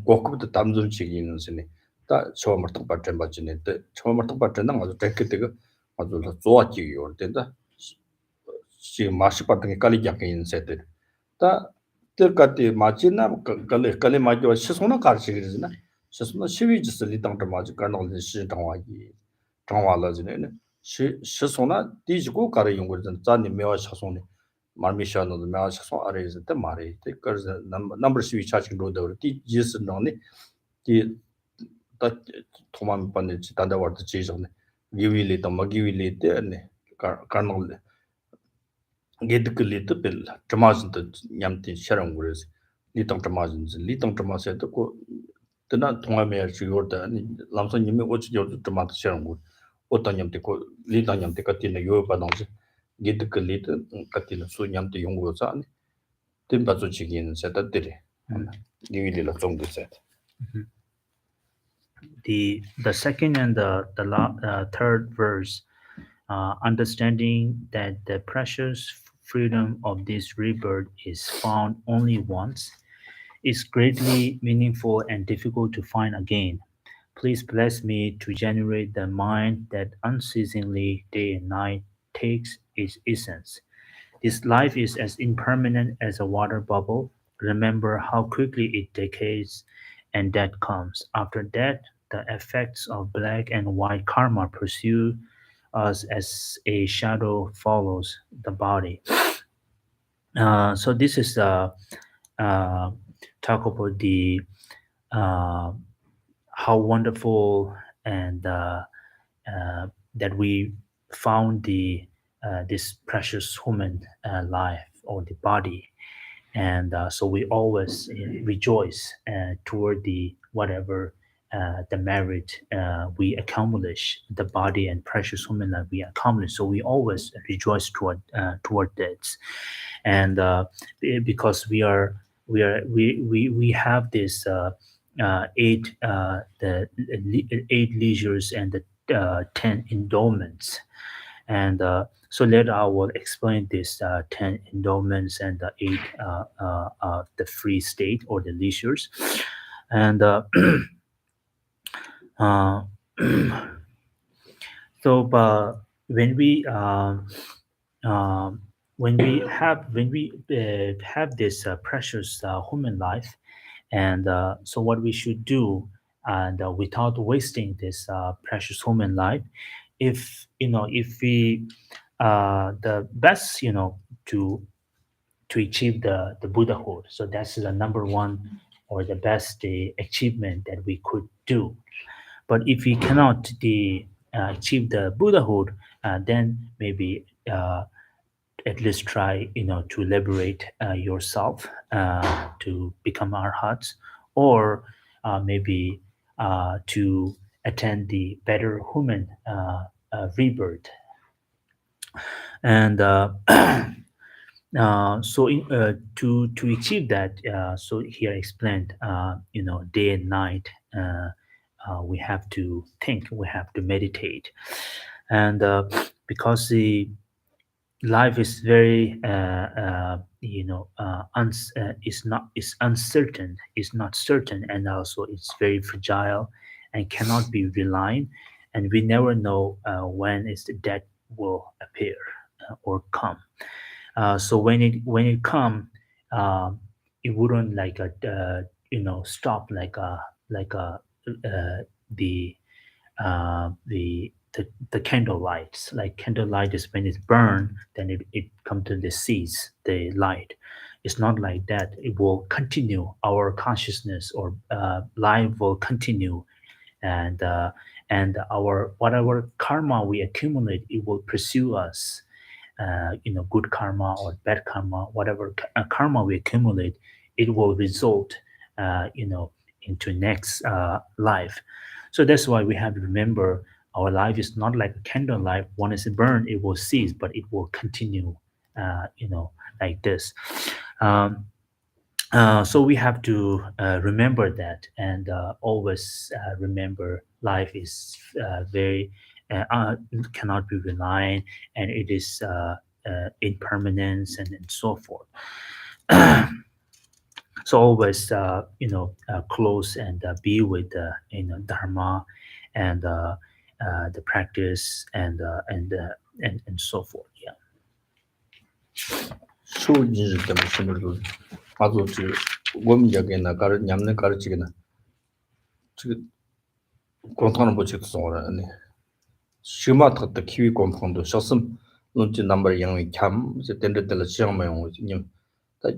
Speaker 2: 고급도 담좀 지기는 선에 다 처음부터 받전 받지네 처음부터 받전은 아주 땡크되고 아주 좋아지기 요된다 지금 마시 파트게 깔리 잡게 있는 세트 다 그때 마지나 갈래 마지와 시소나 가르치기잖아. 시소나 시위지스 리당도 마지 간올데 시당와기 당와라지네. 시소나 디지고 가르 용거든 잔니 메와 시소네 말미샤노도 메와 시소 아래에서 때 말해. 그래서 넘버 시위 차징 로더 디 지스 너네 디 다 토만 반지 단다워도 지정네. 기위리 또 마기위리 때네. 간올데 게드클리 뜻벨 트마즈도 냠티 샤랑고르스 리동 트마즈인지 리동 트마세도 고 드나 통하메 지요다 람선 님이 오치 요도 트마트 샤랑고 어떤 냠티 고 리동 냠티 같이는 요바동지 게드클리 같이는 수 냠티 용고자 템바조 지기는 세다들이 니위리라 정도 세
Speaker 1: The second and third verse, understanding that the precious freedom of this rebirth is found only once, is greatly meaningful and difficult to find again. Please bless me to generate the mind that unceasingly, day and night, takes its essence. This life is as impermanent as a water bubble. Remember how quickly it decays and death comes. After death, the effects of black and white karma pursue us as a shadow follows the body. So this is uh, talk about the uh, how wonderful and that we found the this precious human life or the body, and so we always rejoice toward the whatever the merit we accomplish, the body and precious human that we accomplish. So we always rejoice toward that, and because we have this eight eight leisures and the 10 endowments, and so later I will explain this 10 endowments and the eight the free state or the leisures, and uh, so when we have this precious human life, and so what we should do, and without wasting this precious human life, if if we the best to achieve the buddhahood, so that's the number one or the best achievement that we could do. But if we cannot achieve the buddhahood, then maybe at least try to liberate yourself to become arhats, or maybe to attend the better human rebirth. And to achieve that, so here explained, day and night, we have to think, we have to meditate, and because the life is very is uncertain, is not certain, and also it's very fragile and cannot be relied, and we never know when is the death will appear or come. So when it come, it wouldn't like a stop like a like a the the candle lights. Like candle light is when it's burned, then it come to the cease the light. It's not like that. It will continue. Our consciousness or life will continue, and our whatever karma we accumulate, it will pursue us. Good karma or bad karma, whatever karma we accumulate, it will result, into next life. So that's why we have to remember our life is not like a candle life. Once it's burned, it will cease, but it will continue, like this. Um, so we have to remember that, and always remember life is very cannot be relied, and it is impermanence, and so forth. So always close and be with dharma, and the practice, and so forth. Yeah.
Speaker 2: 수진지 때문에 신을 아주 지 원미적이나 가르 냠는 가르치기나 지금 공통하는 보직도 송어라네 시마트도 키위 공통도 셨음 논지 넘버 양이 참 이제 된데들 시험만 님 다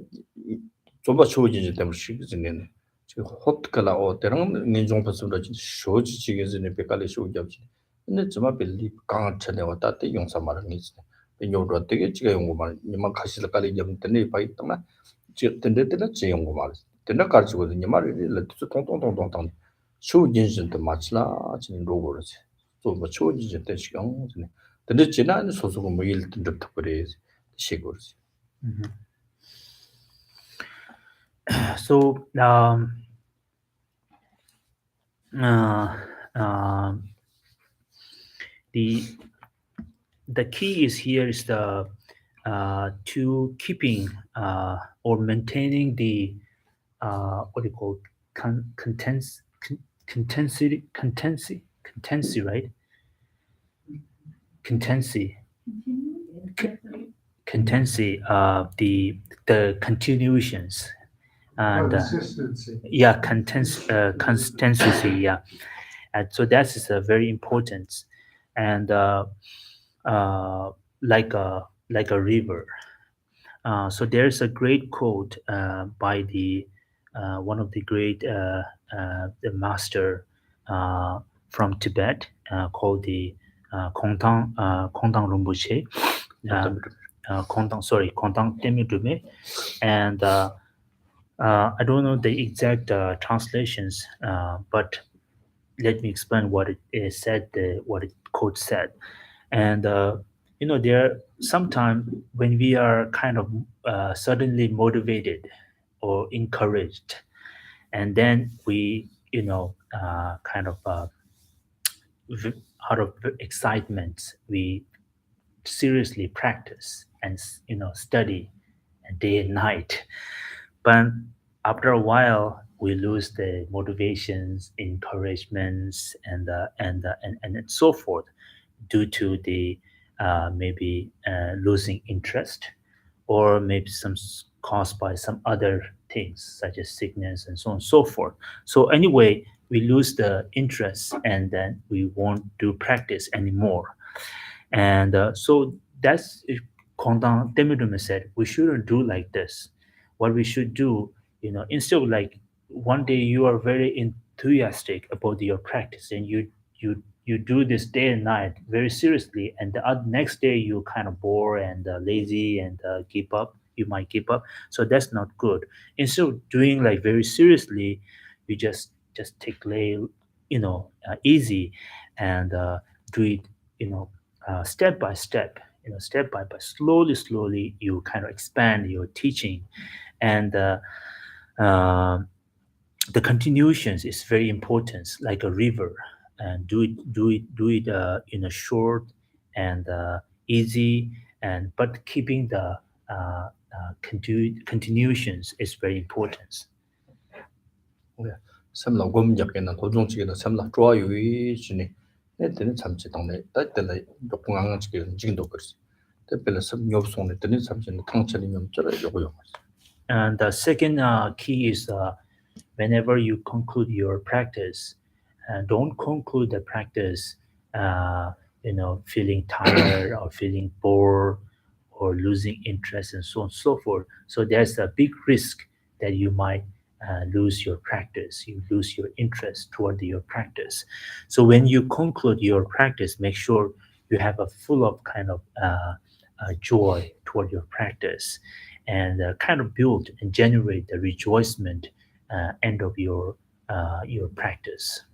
Speaker 2: 좀바 쇼지지 때문에 시기지네 지금 호트칼라 어때랑 민종 버스로 쇼지 지게지네 백깔이 쇼지지 근데 좀 빌리 강한 전에 왔다 때 용사 말은 있지 요로 되게 지가 용고 말 님만 가실 깔이 좀 되네 봐 있다만 지 된데들 지 용고 말 된다 가르치거든요 말이 통통통통통 쇼진진도 맞라 지금 로고르지 또뭐 쇼지지 때 시간 근데 지난 소소고 뭐 일도 좀 그래 시고르지
Speaker 1: Mhm. So uh, um, the the key is here is the to keeping or maintaining the what do you call contency, right? Contency, contency, the continuations and
Speaker 3: Consistency.
Speaker 1: yeah, consistency, yeah. And so that is very important, and like a river. So there's a great quote by the one of the great the master from Tibet called the Kongtang Rinpoche. Uh, Kongtang Temidrume, and I don't know the exact translations, but let me explain what it is said, what it quote said. And there sometimes when we are kind of suddenly motivated or encouraged, and then we kind of out of excitement we seriously practice and study day and night. But after a while, we lose the motivations, encouragements, and so forth due to the maybe losing interest, or maybe caused by some other things such as sickness and so on and so forth. So anyway, we lose the interest and then we won't do practice anymore. And so that's Kondang Demidum said we shouldn't do like this. What we should do, instead of like one day you are very enthusiastic about your practice and you do this day and night very seriously, and the next day you kind of bore and lazy and give up. You might give up. So that's not good. Instead of doing like very seriously, you just take easy and do it step by step, step by slowly you kind of expand your teaching. And uh, the continuations is very important, like a river. And do it in a short and easy, and but keeping the continuations is very important.
Speaker 2: 삼라 고민적에는 도중치기는 삼라 좋아요이 주니 애들은 참지 동네 때때에 조금강 지금 지금도 그렇지 때별로 섬 엽송에 때는 참지는 탕천이 넘쳐라 요거요.
Speaker 1: And the second key is whenever you conclude your practice, don't conclude the practice, feeling tired or feeling bored or losing interest and so on and so forth. So there's a big risk that you might lose your practice, you lose your interest toward your practice. So when you conclude your practice, make sure you have a full of kind of joy toward your practice, and kind of build and generate the rejoicement end of your practice.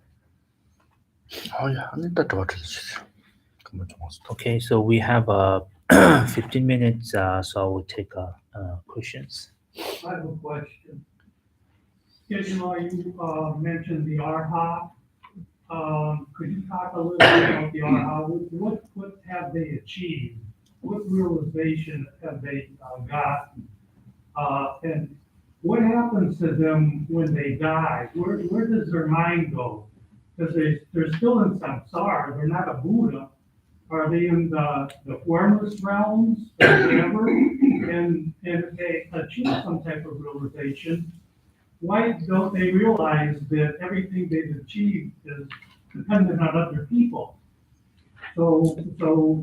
Speaker 2: 아야, 아니다 좋아지지. 그만 좀 왔어.
Speaker 1: Okay, so we have 15 minutes, so I will take questions.
Speaker 3: I have a question. You mentioned the Arhat. Could you talk a little bit about the Arhat? What have they achieved? What realization have they gotten? And what happens to them when they die? Where does their mind go? Because they're still in samsara. They're not a Buddha. Are they in the formless realms forever? And if they achieve some type of realization, why don't they realize that everything they've achieved is dependent on other people? So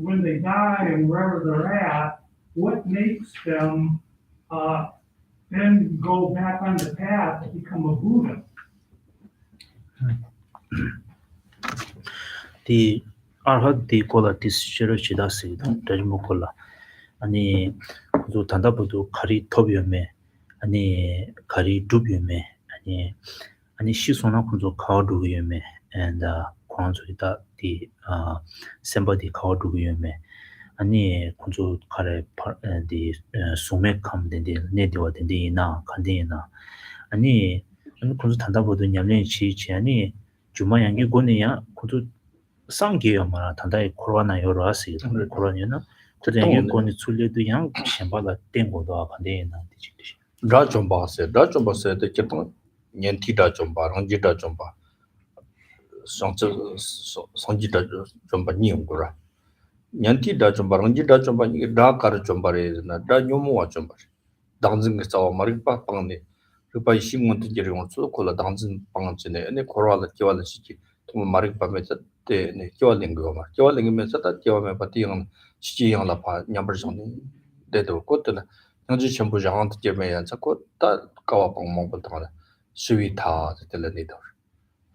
Speaker 3: when they die and wherever they're at, what makes them uh, then go back on the path to become a Buddha?
Speaker 1: The arhat the quality shiro shidasi dajmukola. 아니 그 단답도 가리 토비오메 아니 가리 두비오메 아니 시소나 kunzo kawaduguyome and kwanzo ita di somebody kawaduguyome ani kunzo kare di sume kam dende nediwa dende ina kande ina ani kunzo tandabodo nyamlen chi ani juma yangi goni ya kunzo 상기요 말아 단다이 코로나 여러 하시 코로나나 그때 yangi goni 출려도 양 셴바가 된 거도 간데 나 디지
Speaker 2: 다 좀 봐세 다 좀 봐세 때 계속 년티다 좀 봐, 랑지다 좀 봐. 상처 상지다 좀 봐, 니용거라. 년티다 좀 봐, 랑지다 좀 봐, 이게 다 가르 좀 봐래나 다 뇨모와 좀 봐. 당진 그 싸워 말이 빠 빵네. 그바 시몬 되게를 좀 콜라 당진 빵한지네. 네 코로나 기와는 시기 좀 말이 빠면서 때네 기와는 거 말. 기와는 면서 다 기와면 바티는 시기양라 봐. 냠버정네. 데도 꽃들 양지 전부 장한테 제매야 자꾸 다 가와 방망을 당하네. 수위타 될래니다.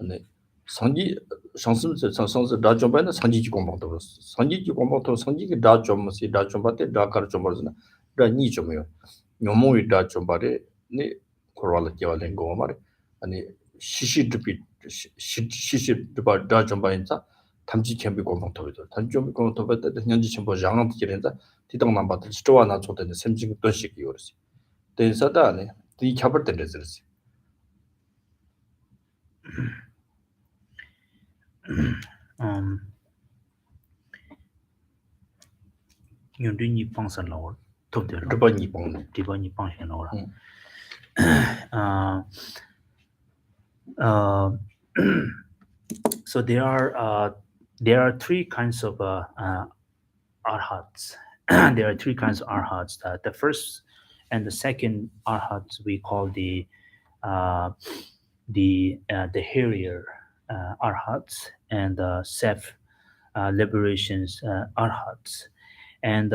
Speaker 2: 네. 상지 상승세 상승세 다좀반에 상지지 공방도 상지지 공방도 상지기 다좀시 다좀바테 다가르 좀 버스나 다니 좀요. 요모이 다좀바레 네 코로나 기와는 거 말에 아니 시시드비 시시드바 다좀바인자 탐지 캠비 공방도도 단좀 공방도 때 현지 전부 장한테 지ren다 디동 남바들 스토어나 초대는 샘징 또식이 요르시. 대사다네. 이 잡을 때 레즈르시.
Speaker 1: nyunduni pangsan lawar topdero
Speaker 2: 드바니 봉.
Speaker 1: dibani pangshan lawar so there are three kinds of arhats. There are three kinds of arhats. The first and the second arhats we call uh, the hairier arhats and self liberations arhats, and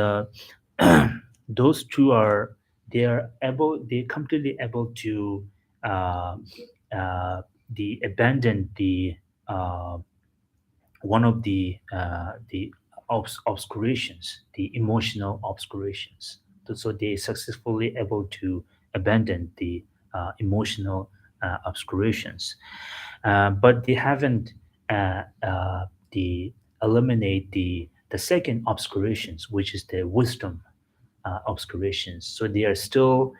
Speaker 1: those two are they completely able to uh, the abandon the one of the obscurations, the emotional obscurations. So they successfully able to abandon the emotional obscurations, but they haven't the eliminate the second obscurations, which is the wisdom obscurations. So they are still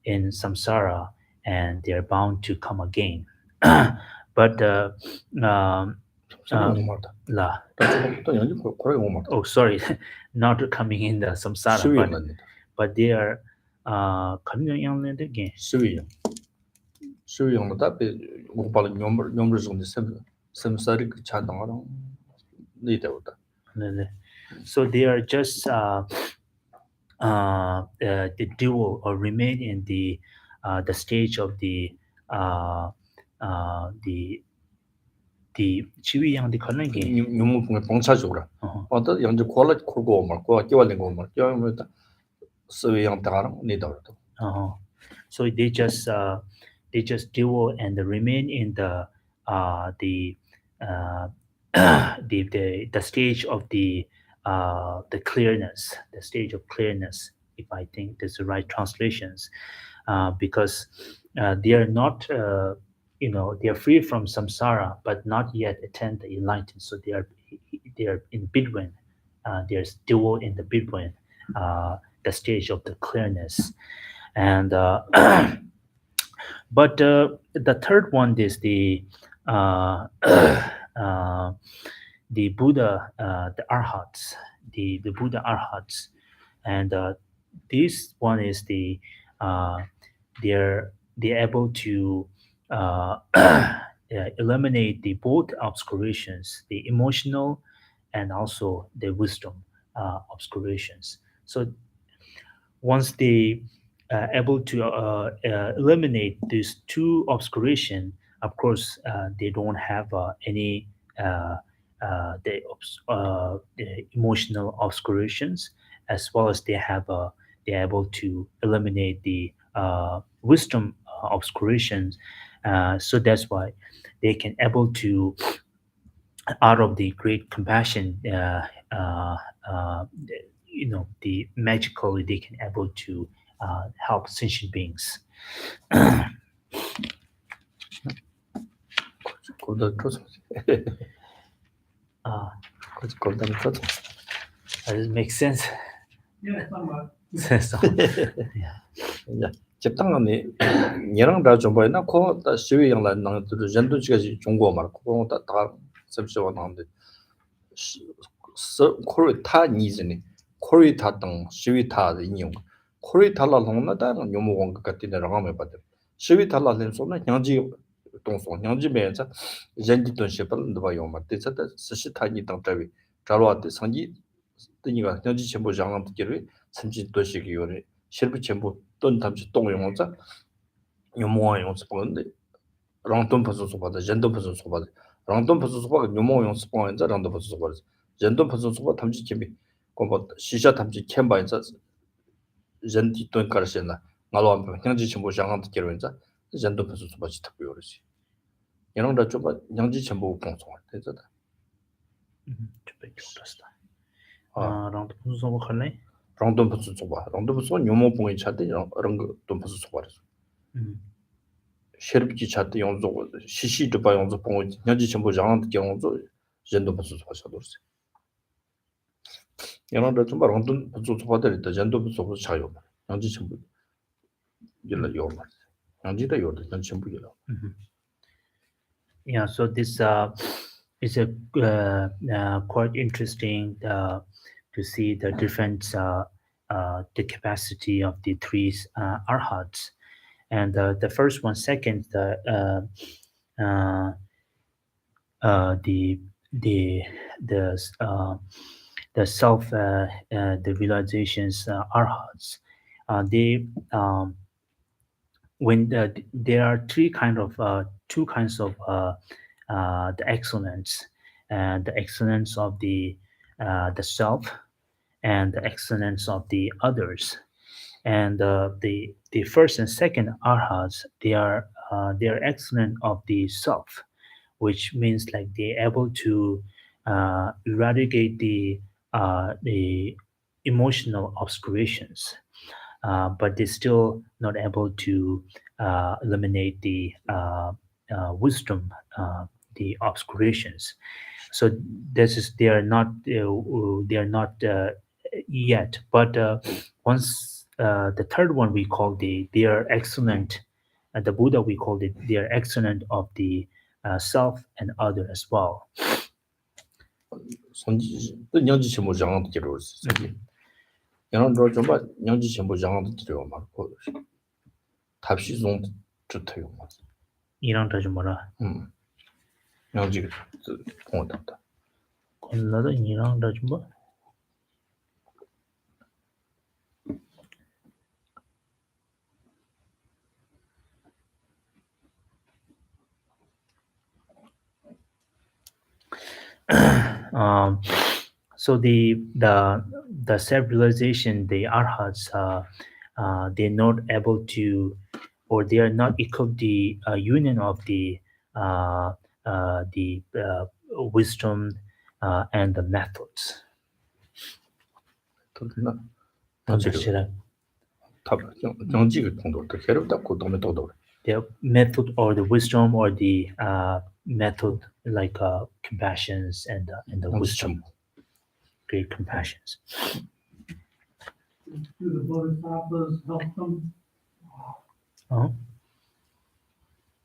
Speaker 1: in samsara and they are bound to come again. But
Speaker 2: 저는 못 말다.
Speaker 1: la
Speaker 2: 또 연지 고래 못 말다.
Speaker 1: oh sorry, not coming in the samsara,
Speaker 2: 수위는
Speaker 1: but they are coming in again.
Speaker 2: 수위요. 수위는 답에 오빠는 놈을 좀 샘사리 그 차당하러 니데오다.
Speaker 1: So they are just the dual or remain in the stage of the chiwi yang the kalenge.
Speaker 2: 놈을 봉차적으로. 어떤 연지 콜라 콜고 말고 끼워낸 거 말. 끼워면 수위양 당하러 니데오다.
Speaker 1: So they just dual and remain in the uh, the stage of the clearness, the stage of clearness, if I think that's the right translations, because they are not they are free from samsara but not yet attain the enlightened. So they are in between, they are still in the between the stage of the clearness. And but the third one is the Buddha, the arhats, the Buddha arhats, and this one is they're able to eliminate the both obscurations, the emotional and also the wisdom obscurations. So once they able to eliminate these two obscuration, of course they don't have any the emotional obscurations, as well as they're able to eliminate the wisdom obscurations. So that's why they can able to, out of the great compassion, the magically they can able to help sentient beings.
Speaker 2: 거기다 줬어.
Speaker 1: Uh,
Speaker 2: 거기다 줬어.
Speaker 1: does it make sense?
Speaker 3: Yeah, somewhat.
Speaker 1: So,
Speaker 2: 야, 집당하네. 얘랑 다 좀 봐야 코다 시위양 난 나도 전도지가 중고 말고 다 섭섭한 나는데 코리 타 니즈니 코리 타당 시위 타의 인용 코리 탈라롱나 다른 요모공 것 같은데 라가면 받을 시위 탈라는 소나 형지 동소 형지 매자 젠디 돈시 벌는데 봐요 맞대서 스시 타니 당자위 자로한테 상지 뜨니가 형지 전부 장한테 기르 삼지 도시기 요래 실부 전부 돈 담지 동용자 요모와 용서 보는데 랑돈 퍼서 소바다 젠도 퍼서 소바다 랑돈 퍼서 소바가 요모 용서 보는데 랑돈 퍼서 소바다 젠도 퍼서 소바 담지 캠비 공부 시자 담지 캠바인자 젠디 돈 가르시나 나로 안 형지 전부 장한테 기르는자 젠도 퍼서 소바지 탁고 요르지 이런 거 좀 형지 전부 공송 되잖아
Speaker 1: around 무슨 뭐 할래?
Speaker 2: 랑돈 퍼서 소바 랑돈 퍼서 요모 봉이 차대 이런 거돈 퍼서 소바를 셰르비지 차트 용조 시시도 봐 용조 봉 현지 전부 장한테 경우도 전도 무슨 소파셔도스 이런데 좀 바람도 무슨 소파들 있다 전도 무슨 소파 차요 현지 전부 일로 요마 현지도 요도 현지 전부 일로
Speaker 1: Yeah, so this is a quite interesting to see the different the capacity of the three arhats. And the first one, second, the the self the realizations arhats. They when there are two kinds of the excellence, and the excellence of the self and the excellence of the others. And the first and second arhats, they are excellent of the self, which means like they're able to eradicate the emotional obscurations, but they're still not able to eliminate the wisdom, the obscurations. So this is they are not yet, but once the third one we call they are excellent. The Buddha we called it they are excellent of the self and other as well.
Speaker 2: 손지 또 현지 전부 장한테 기르었어 이런 좀 봐, 현지 전부 장한테 기르어 말고 답시 좀 좋대요
Speaker 1: 이런 좀 뭐라?
Speaker 2: 현지 공원다
Speaker 1: 건너도 이런 좀 뭐? So the self-realization, the arhats, they're not able to, or they are not equal the union of the wisdom and the methods.
Speaker 2: 그러나
Speaker 1: 현지를
Speaker 2: 답 정지가 통도도 해롭다 고도메도도
Speaker 1: the method or the wisdom or the method like compassions and the wisdom, great compassions.
Speaker 3: Do the bodhisattvas help them?
Speaker 1: Oh,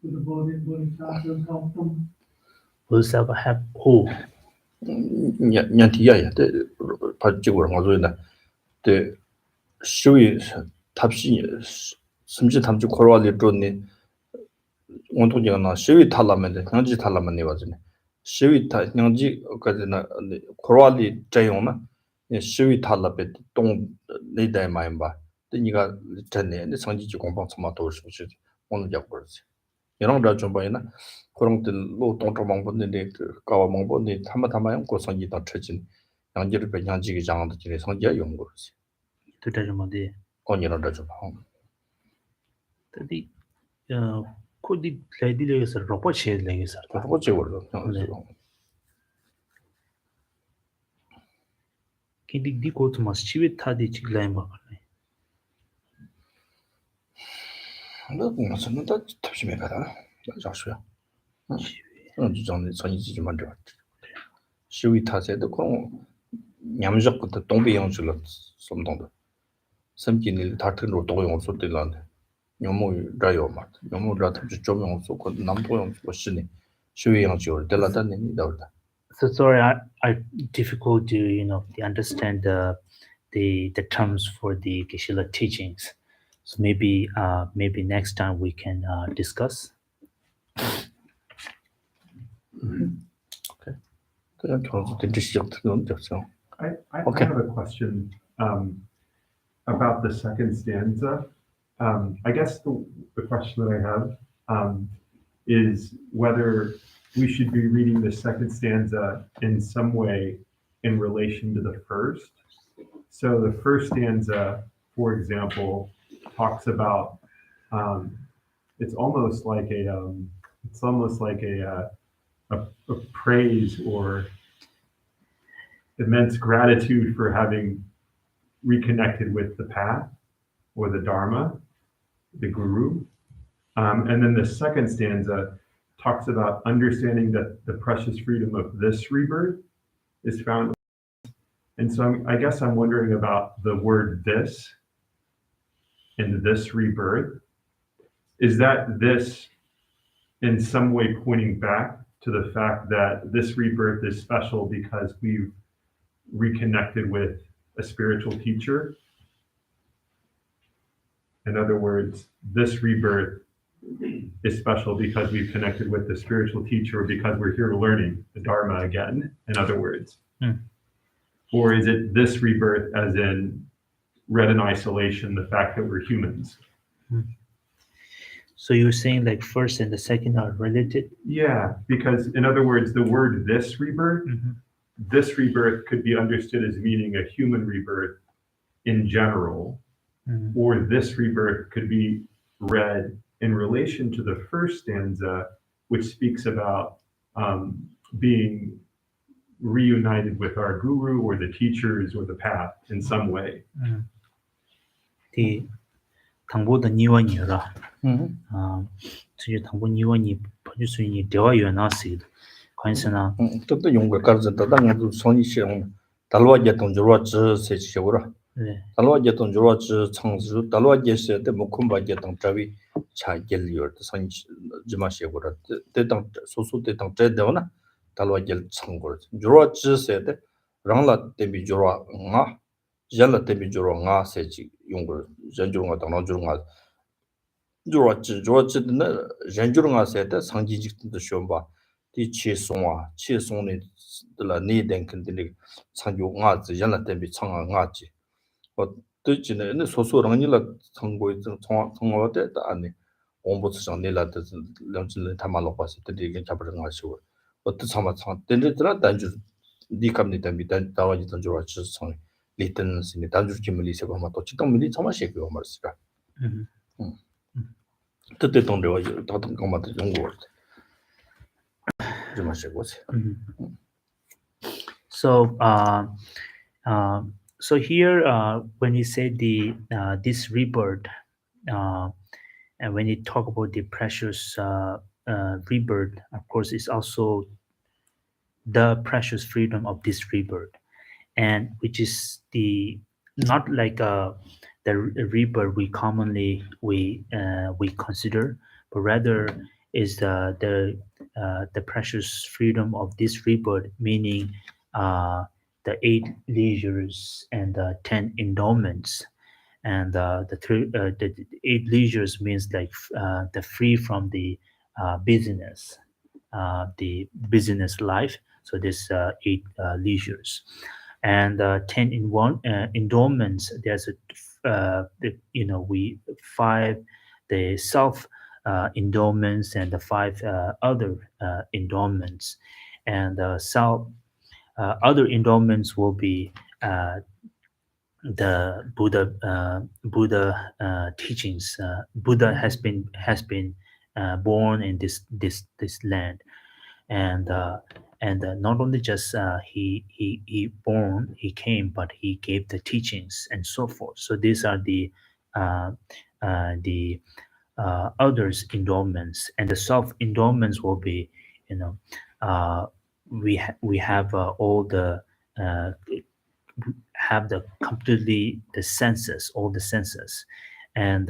Speaker 3: Do the bodhisattvas help them?
Speaker 1: Bodhisattva have who?
Speaker 2: 년티야야 데 바지고 가서나 데 쇼이 답시 심지 담주 코로알리 돈니 온도니가 나 쇼이 탈라면데 현지 탈라면 내와지네 시위타 냥지 그거나 코로알리 자용나 시위타라베 동 내대 마임바 니가 전에 성지지 공방 참마도 수지 오늘 잡거지 이런 거좀 봐이나 그런 로 동조망본데 가와 망본데 타마타마용 고성이다 처진 양지를 배양지기 장도 지내 성지야 용거지
Speaker 1: 두다좀데
Speaker 2: 언이런 좀
Speaker 1: tadi kodi lady le sir ropo che le sir
Speaker 2: 그거 제거로
Speaker 1: 네. kidi di ko to mas chiwi thadi chiglai ma
Speaker 2: 너 무슨 다 답심해 가라 자수야 주장의 전이지 좀 만들어 시위 타세도 그런 냠적부터 동배 영수를 som동도 섬진일 다튼으로 도용 소들란데 너무 라요 막 너무 라트 좀 영수 그 남도 영수 것이니 시위 영수를 될라다니 나오다
Speaker 1: so sorry I difficult to to understand the terms for the Geshe teachings so maybe next time we can discuss
Speaker 2: 그냥 결혼도 된지 시작되는 거죠.
Speaker 4: I
Speaker 2: Okay.
Speaker 4: have a question about the second stanza. I guess the question that I have is whether we should be reading the second stanza in some way in relation to the first. So the first stanza, for example, talks about it's almost like a praise or immense gratitude for having reconnected with the path or the Dharma, the Guru. And then the second stanza talks about understanding that the precious freedom of this rebirth is found. And so I guess I'm wondering about the word this and this rebirth. Is that this in some way pointing back to the fact that this rebirth is special because we've reconnected with a spiritual teacher? In other words, this rebirth is special because we've connected with the spiritual teacher, because we're here learning the Dharma again, in other words. Or is it this rebirth as in read in isolation, the fact that we're humans?
Speaker 1: so you're saying like first and the second are related
Speaker 4: Yeah, because in other words, the word this rebirth could be understood as meaning a human rebirth in general, or this rebirth could be read in relation to the first stanza, which speaks about being reunited with our guru or the teachers or the path in some way.
Speaker 1: the 당보的니와 니라 지금 당보 니와 니 퍼질 수 있는 대화 연하시 관심나
Speaker 2: 또 용거 가르쳤다 당도 손이 시험 달와게 돈 주로 지 세치고라
Speaker 1: 네
Speaker 2: 달와게 돈 주로 지 창수 달와게 세때 목금바게 돈 자위 차gel리어 선 지마시고라 대당 소소 대당 제대로나 달와게 창고 주로 지 세때 랑라 데비 주로 nga yalla tebi juro nga seji 용거 전주로 nga 당나 주로 nga 주로 지 나 전주로 nga 세때 상지직도 쇼바 디 치송아 치송네 들라 니denken들이 상주 nga 지 yalla tebi 창아 nga지 어 뜻지네 소소랑이라 상고이 청어때 아니 온보스장 내라데 런질레 타말로 봤을 때 이게 잡으는 것이고 어떤 상마 된들라 단주 니캅니다 미단 다와지 던주로 지성 리턴스니 단주 김을리 세고마 또 지동 밀리 참아시고 말스가 그때 동료와 다른 것마다 연구 좀 하시고지
Speaker 1: so so here when you say the this rebirth and when you talk about the precious rebirth of course it's also the precious freedom of this rebirth and which is the not like the rebirth we commonly we consider but rather is the precious freedom of this rebirth meaning the 8 leisures and the 10 endowments and the 8 leisures means like the free from the business the business life. So this 8 leisures, and 10 in one endowments. There's we 5 the self endowments and the 5 other endowments, and self other endowments will be the Buddha teachings. Buddha has been born in this land, and not only just he born, he came, but he gave the teachings and so forth. So these are uh, the others endowments, and the self endowments will be, you know uh, we have all the uh, have the completely the senses, all the senses, and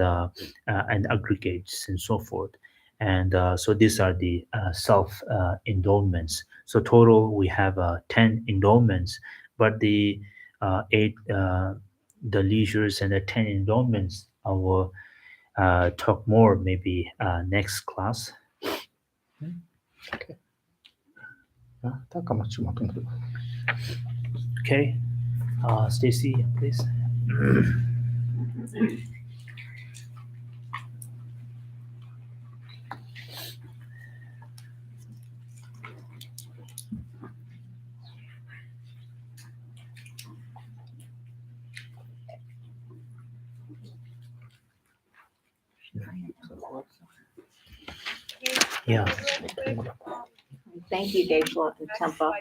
Speaker 1: aggregates and so forth. And so these are the self endowments. So total we have 10 endowments, but the 8 the leisures and the 10 endowments I will talk more maybe next class. Okay, Stacy, please. Yeah.
Speaker 5: Thank you, Geshe and Tempa.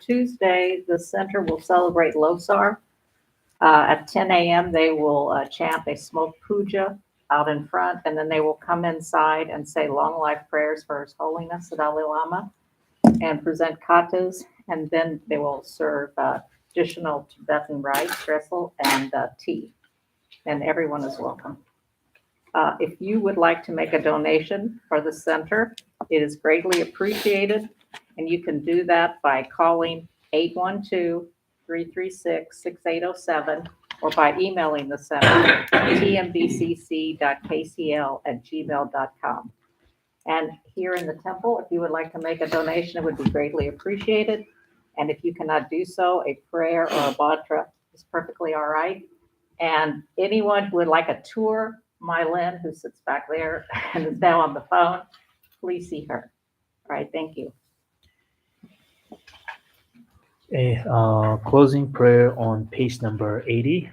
Speaker 5: Tuesday, the center will celebrate Losar. At 10 a.m., they will chant a smoke puja out in front, and then they will come inside and say long life prayers for His Holiness the Dalai Lama and present katas, and then they will serve traditional Tibetan rice, trestle, and tea. And everyone is welcome. If you would like to make a donation for the center, it is greatly appreciated, and you can do that by calling 812-336-6807 or by emailing the center, tmbcc.kcl@gmail.com. And here in the temple, if you would like to make a donation, it would be greatly appreciated. And if you cannot do so, a prayer or a mantra is perfectly all right. And anyone who would like a tour, Mylin, who sits back there and is now on the phone, please see her. All right, thank you.
Speaker 1: A closing prayer on page number 80.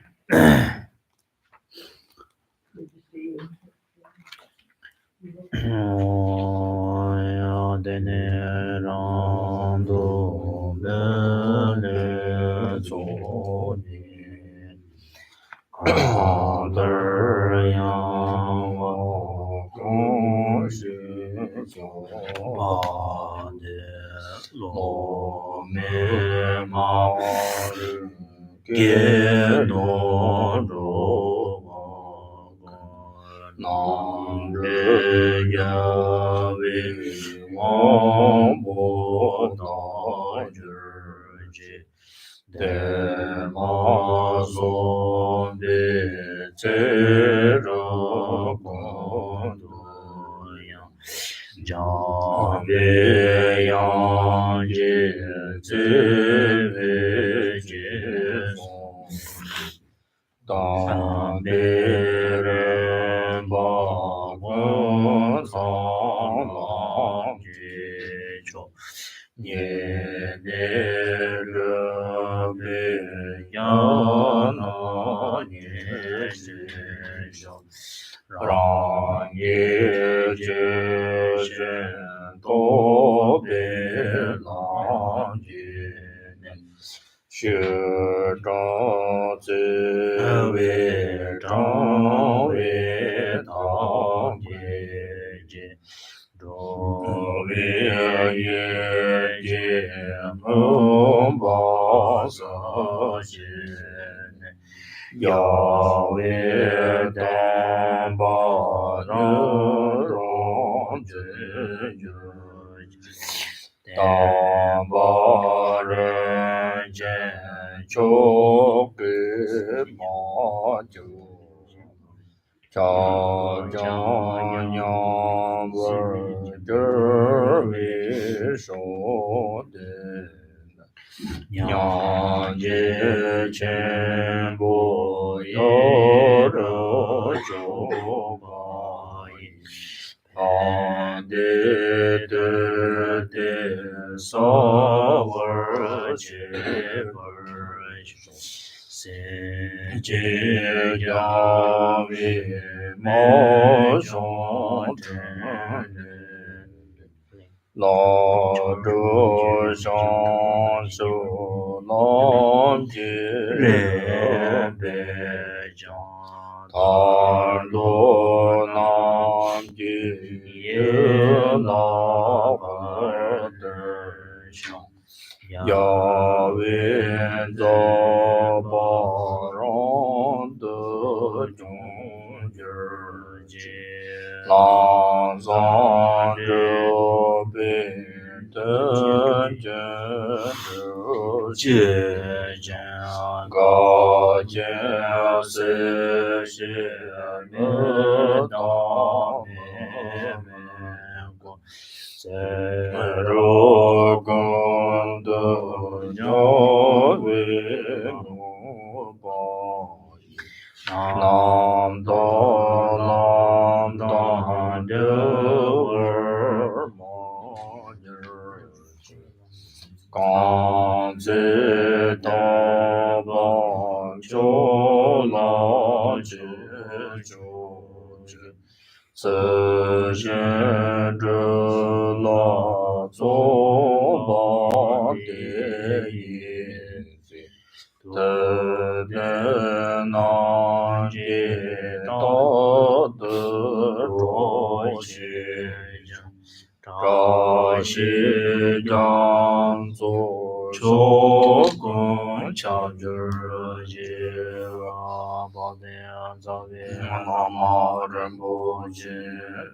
Speaker 2: Nyanje chenpo yoro chobai Ande de sover chever Senje yave mo jonten Lo du shang su nom ji re be tar lo nam ji ye la ha de shang ya wen do ba ron de jong ji lang zang zhu bin ten zhen zhu jie zhen ga jian se xie me da me me guo zhe ru gong de niao wei nu ba Nam do lam dan de wer mo Gong zi da bang qiu la ji zhu ji zi xian zhi la zuo ba de yin zi de de nan ji da de zhuo xi zha xi jiang zu qiu gong qiao zhi ji ba de za wei ma ma ren bu ji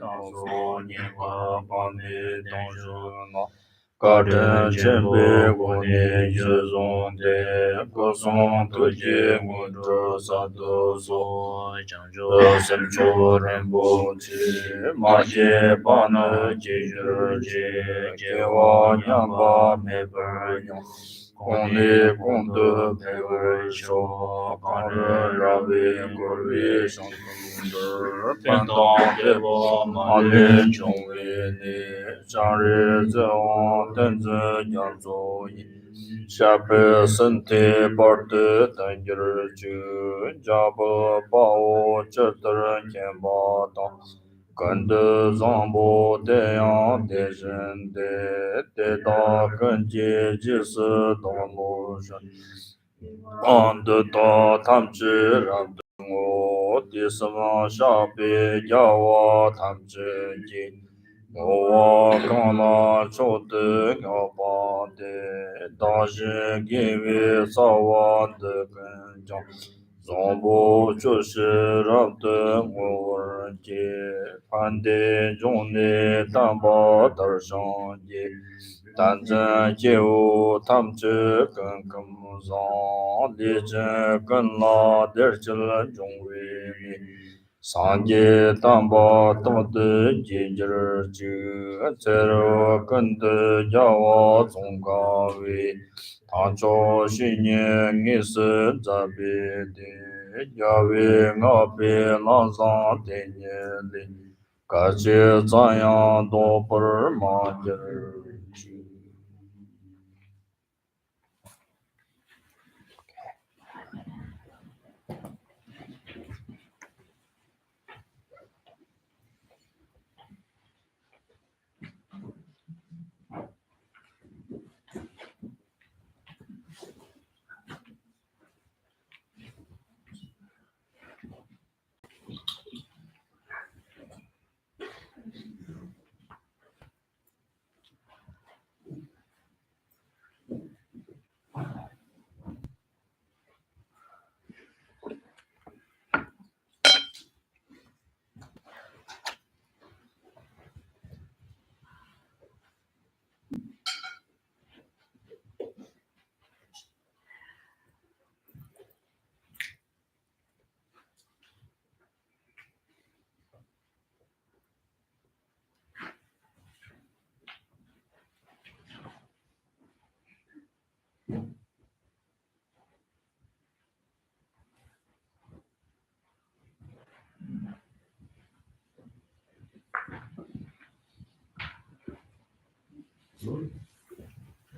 Speaker 2: da su ni hua ba mi dong zhu na ga zhen chen bei gu ni zhi zong de gu song tu ji gu zhi sa de su jiang zhu sem chu ren bu ji ma jie ba ne ji zhi ji jie wa yang ba me ber yang gong li gong de pe wei xiu gang ren ra wei gu wei shang gong de ban dang de bo ma lin chong wei ni zhang ri zi wang ten zi yang zu yi xia pe sen te bar de dan yi ju jia bo ba wo zhe de ren jian ba dang gan de zang bo de yang de zhen de da gen jie ji si dong lu shen an de da tam zhi ran de wo di si wang xia bei jia wa tam zhi ji我刚那找的鸟把的，当时因为早晚的跟着，让我就是让的我儿子盼的用的担保得上的，但真就他们这跟上，的这跟那点这了中为的。上界担保道德节节儿就在这跟的叫我总高位，他朝新年你是这边的，要为我别浪上的年龄，感觉怎样都不是嘛劲儿。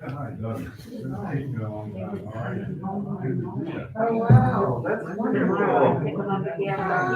Speaker 4: Hi, Doug. How you going? All right.
Speaker 3: Oh, wow, that's wonderful.
Speaker 5: Yeah.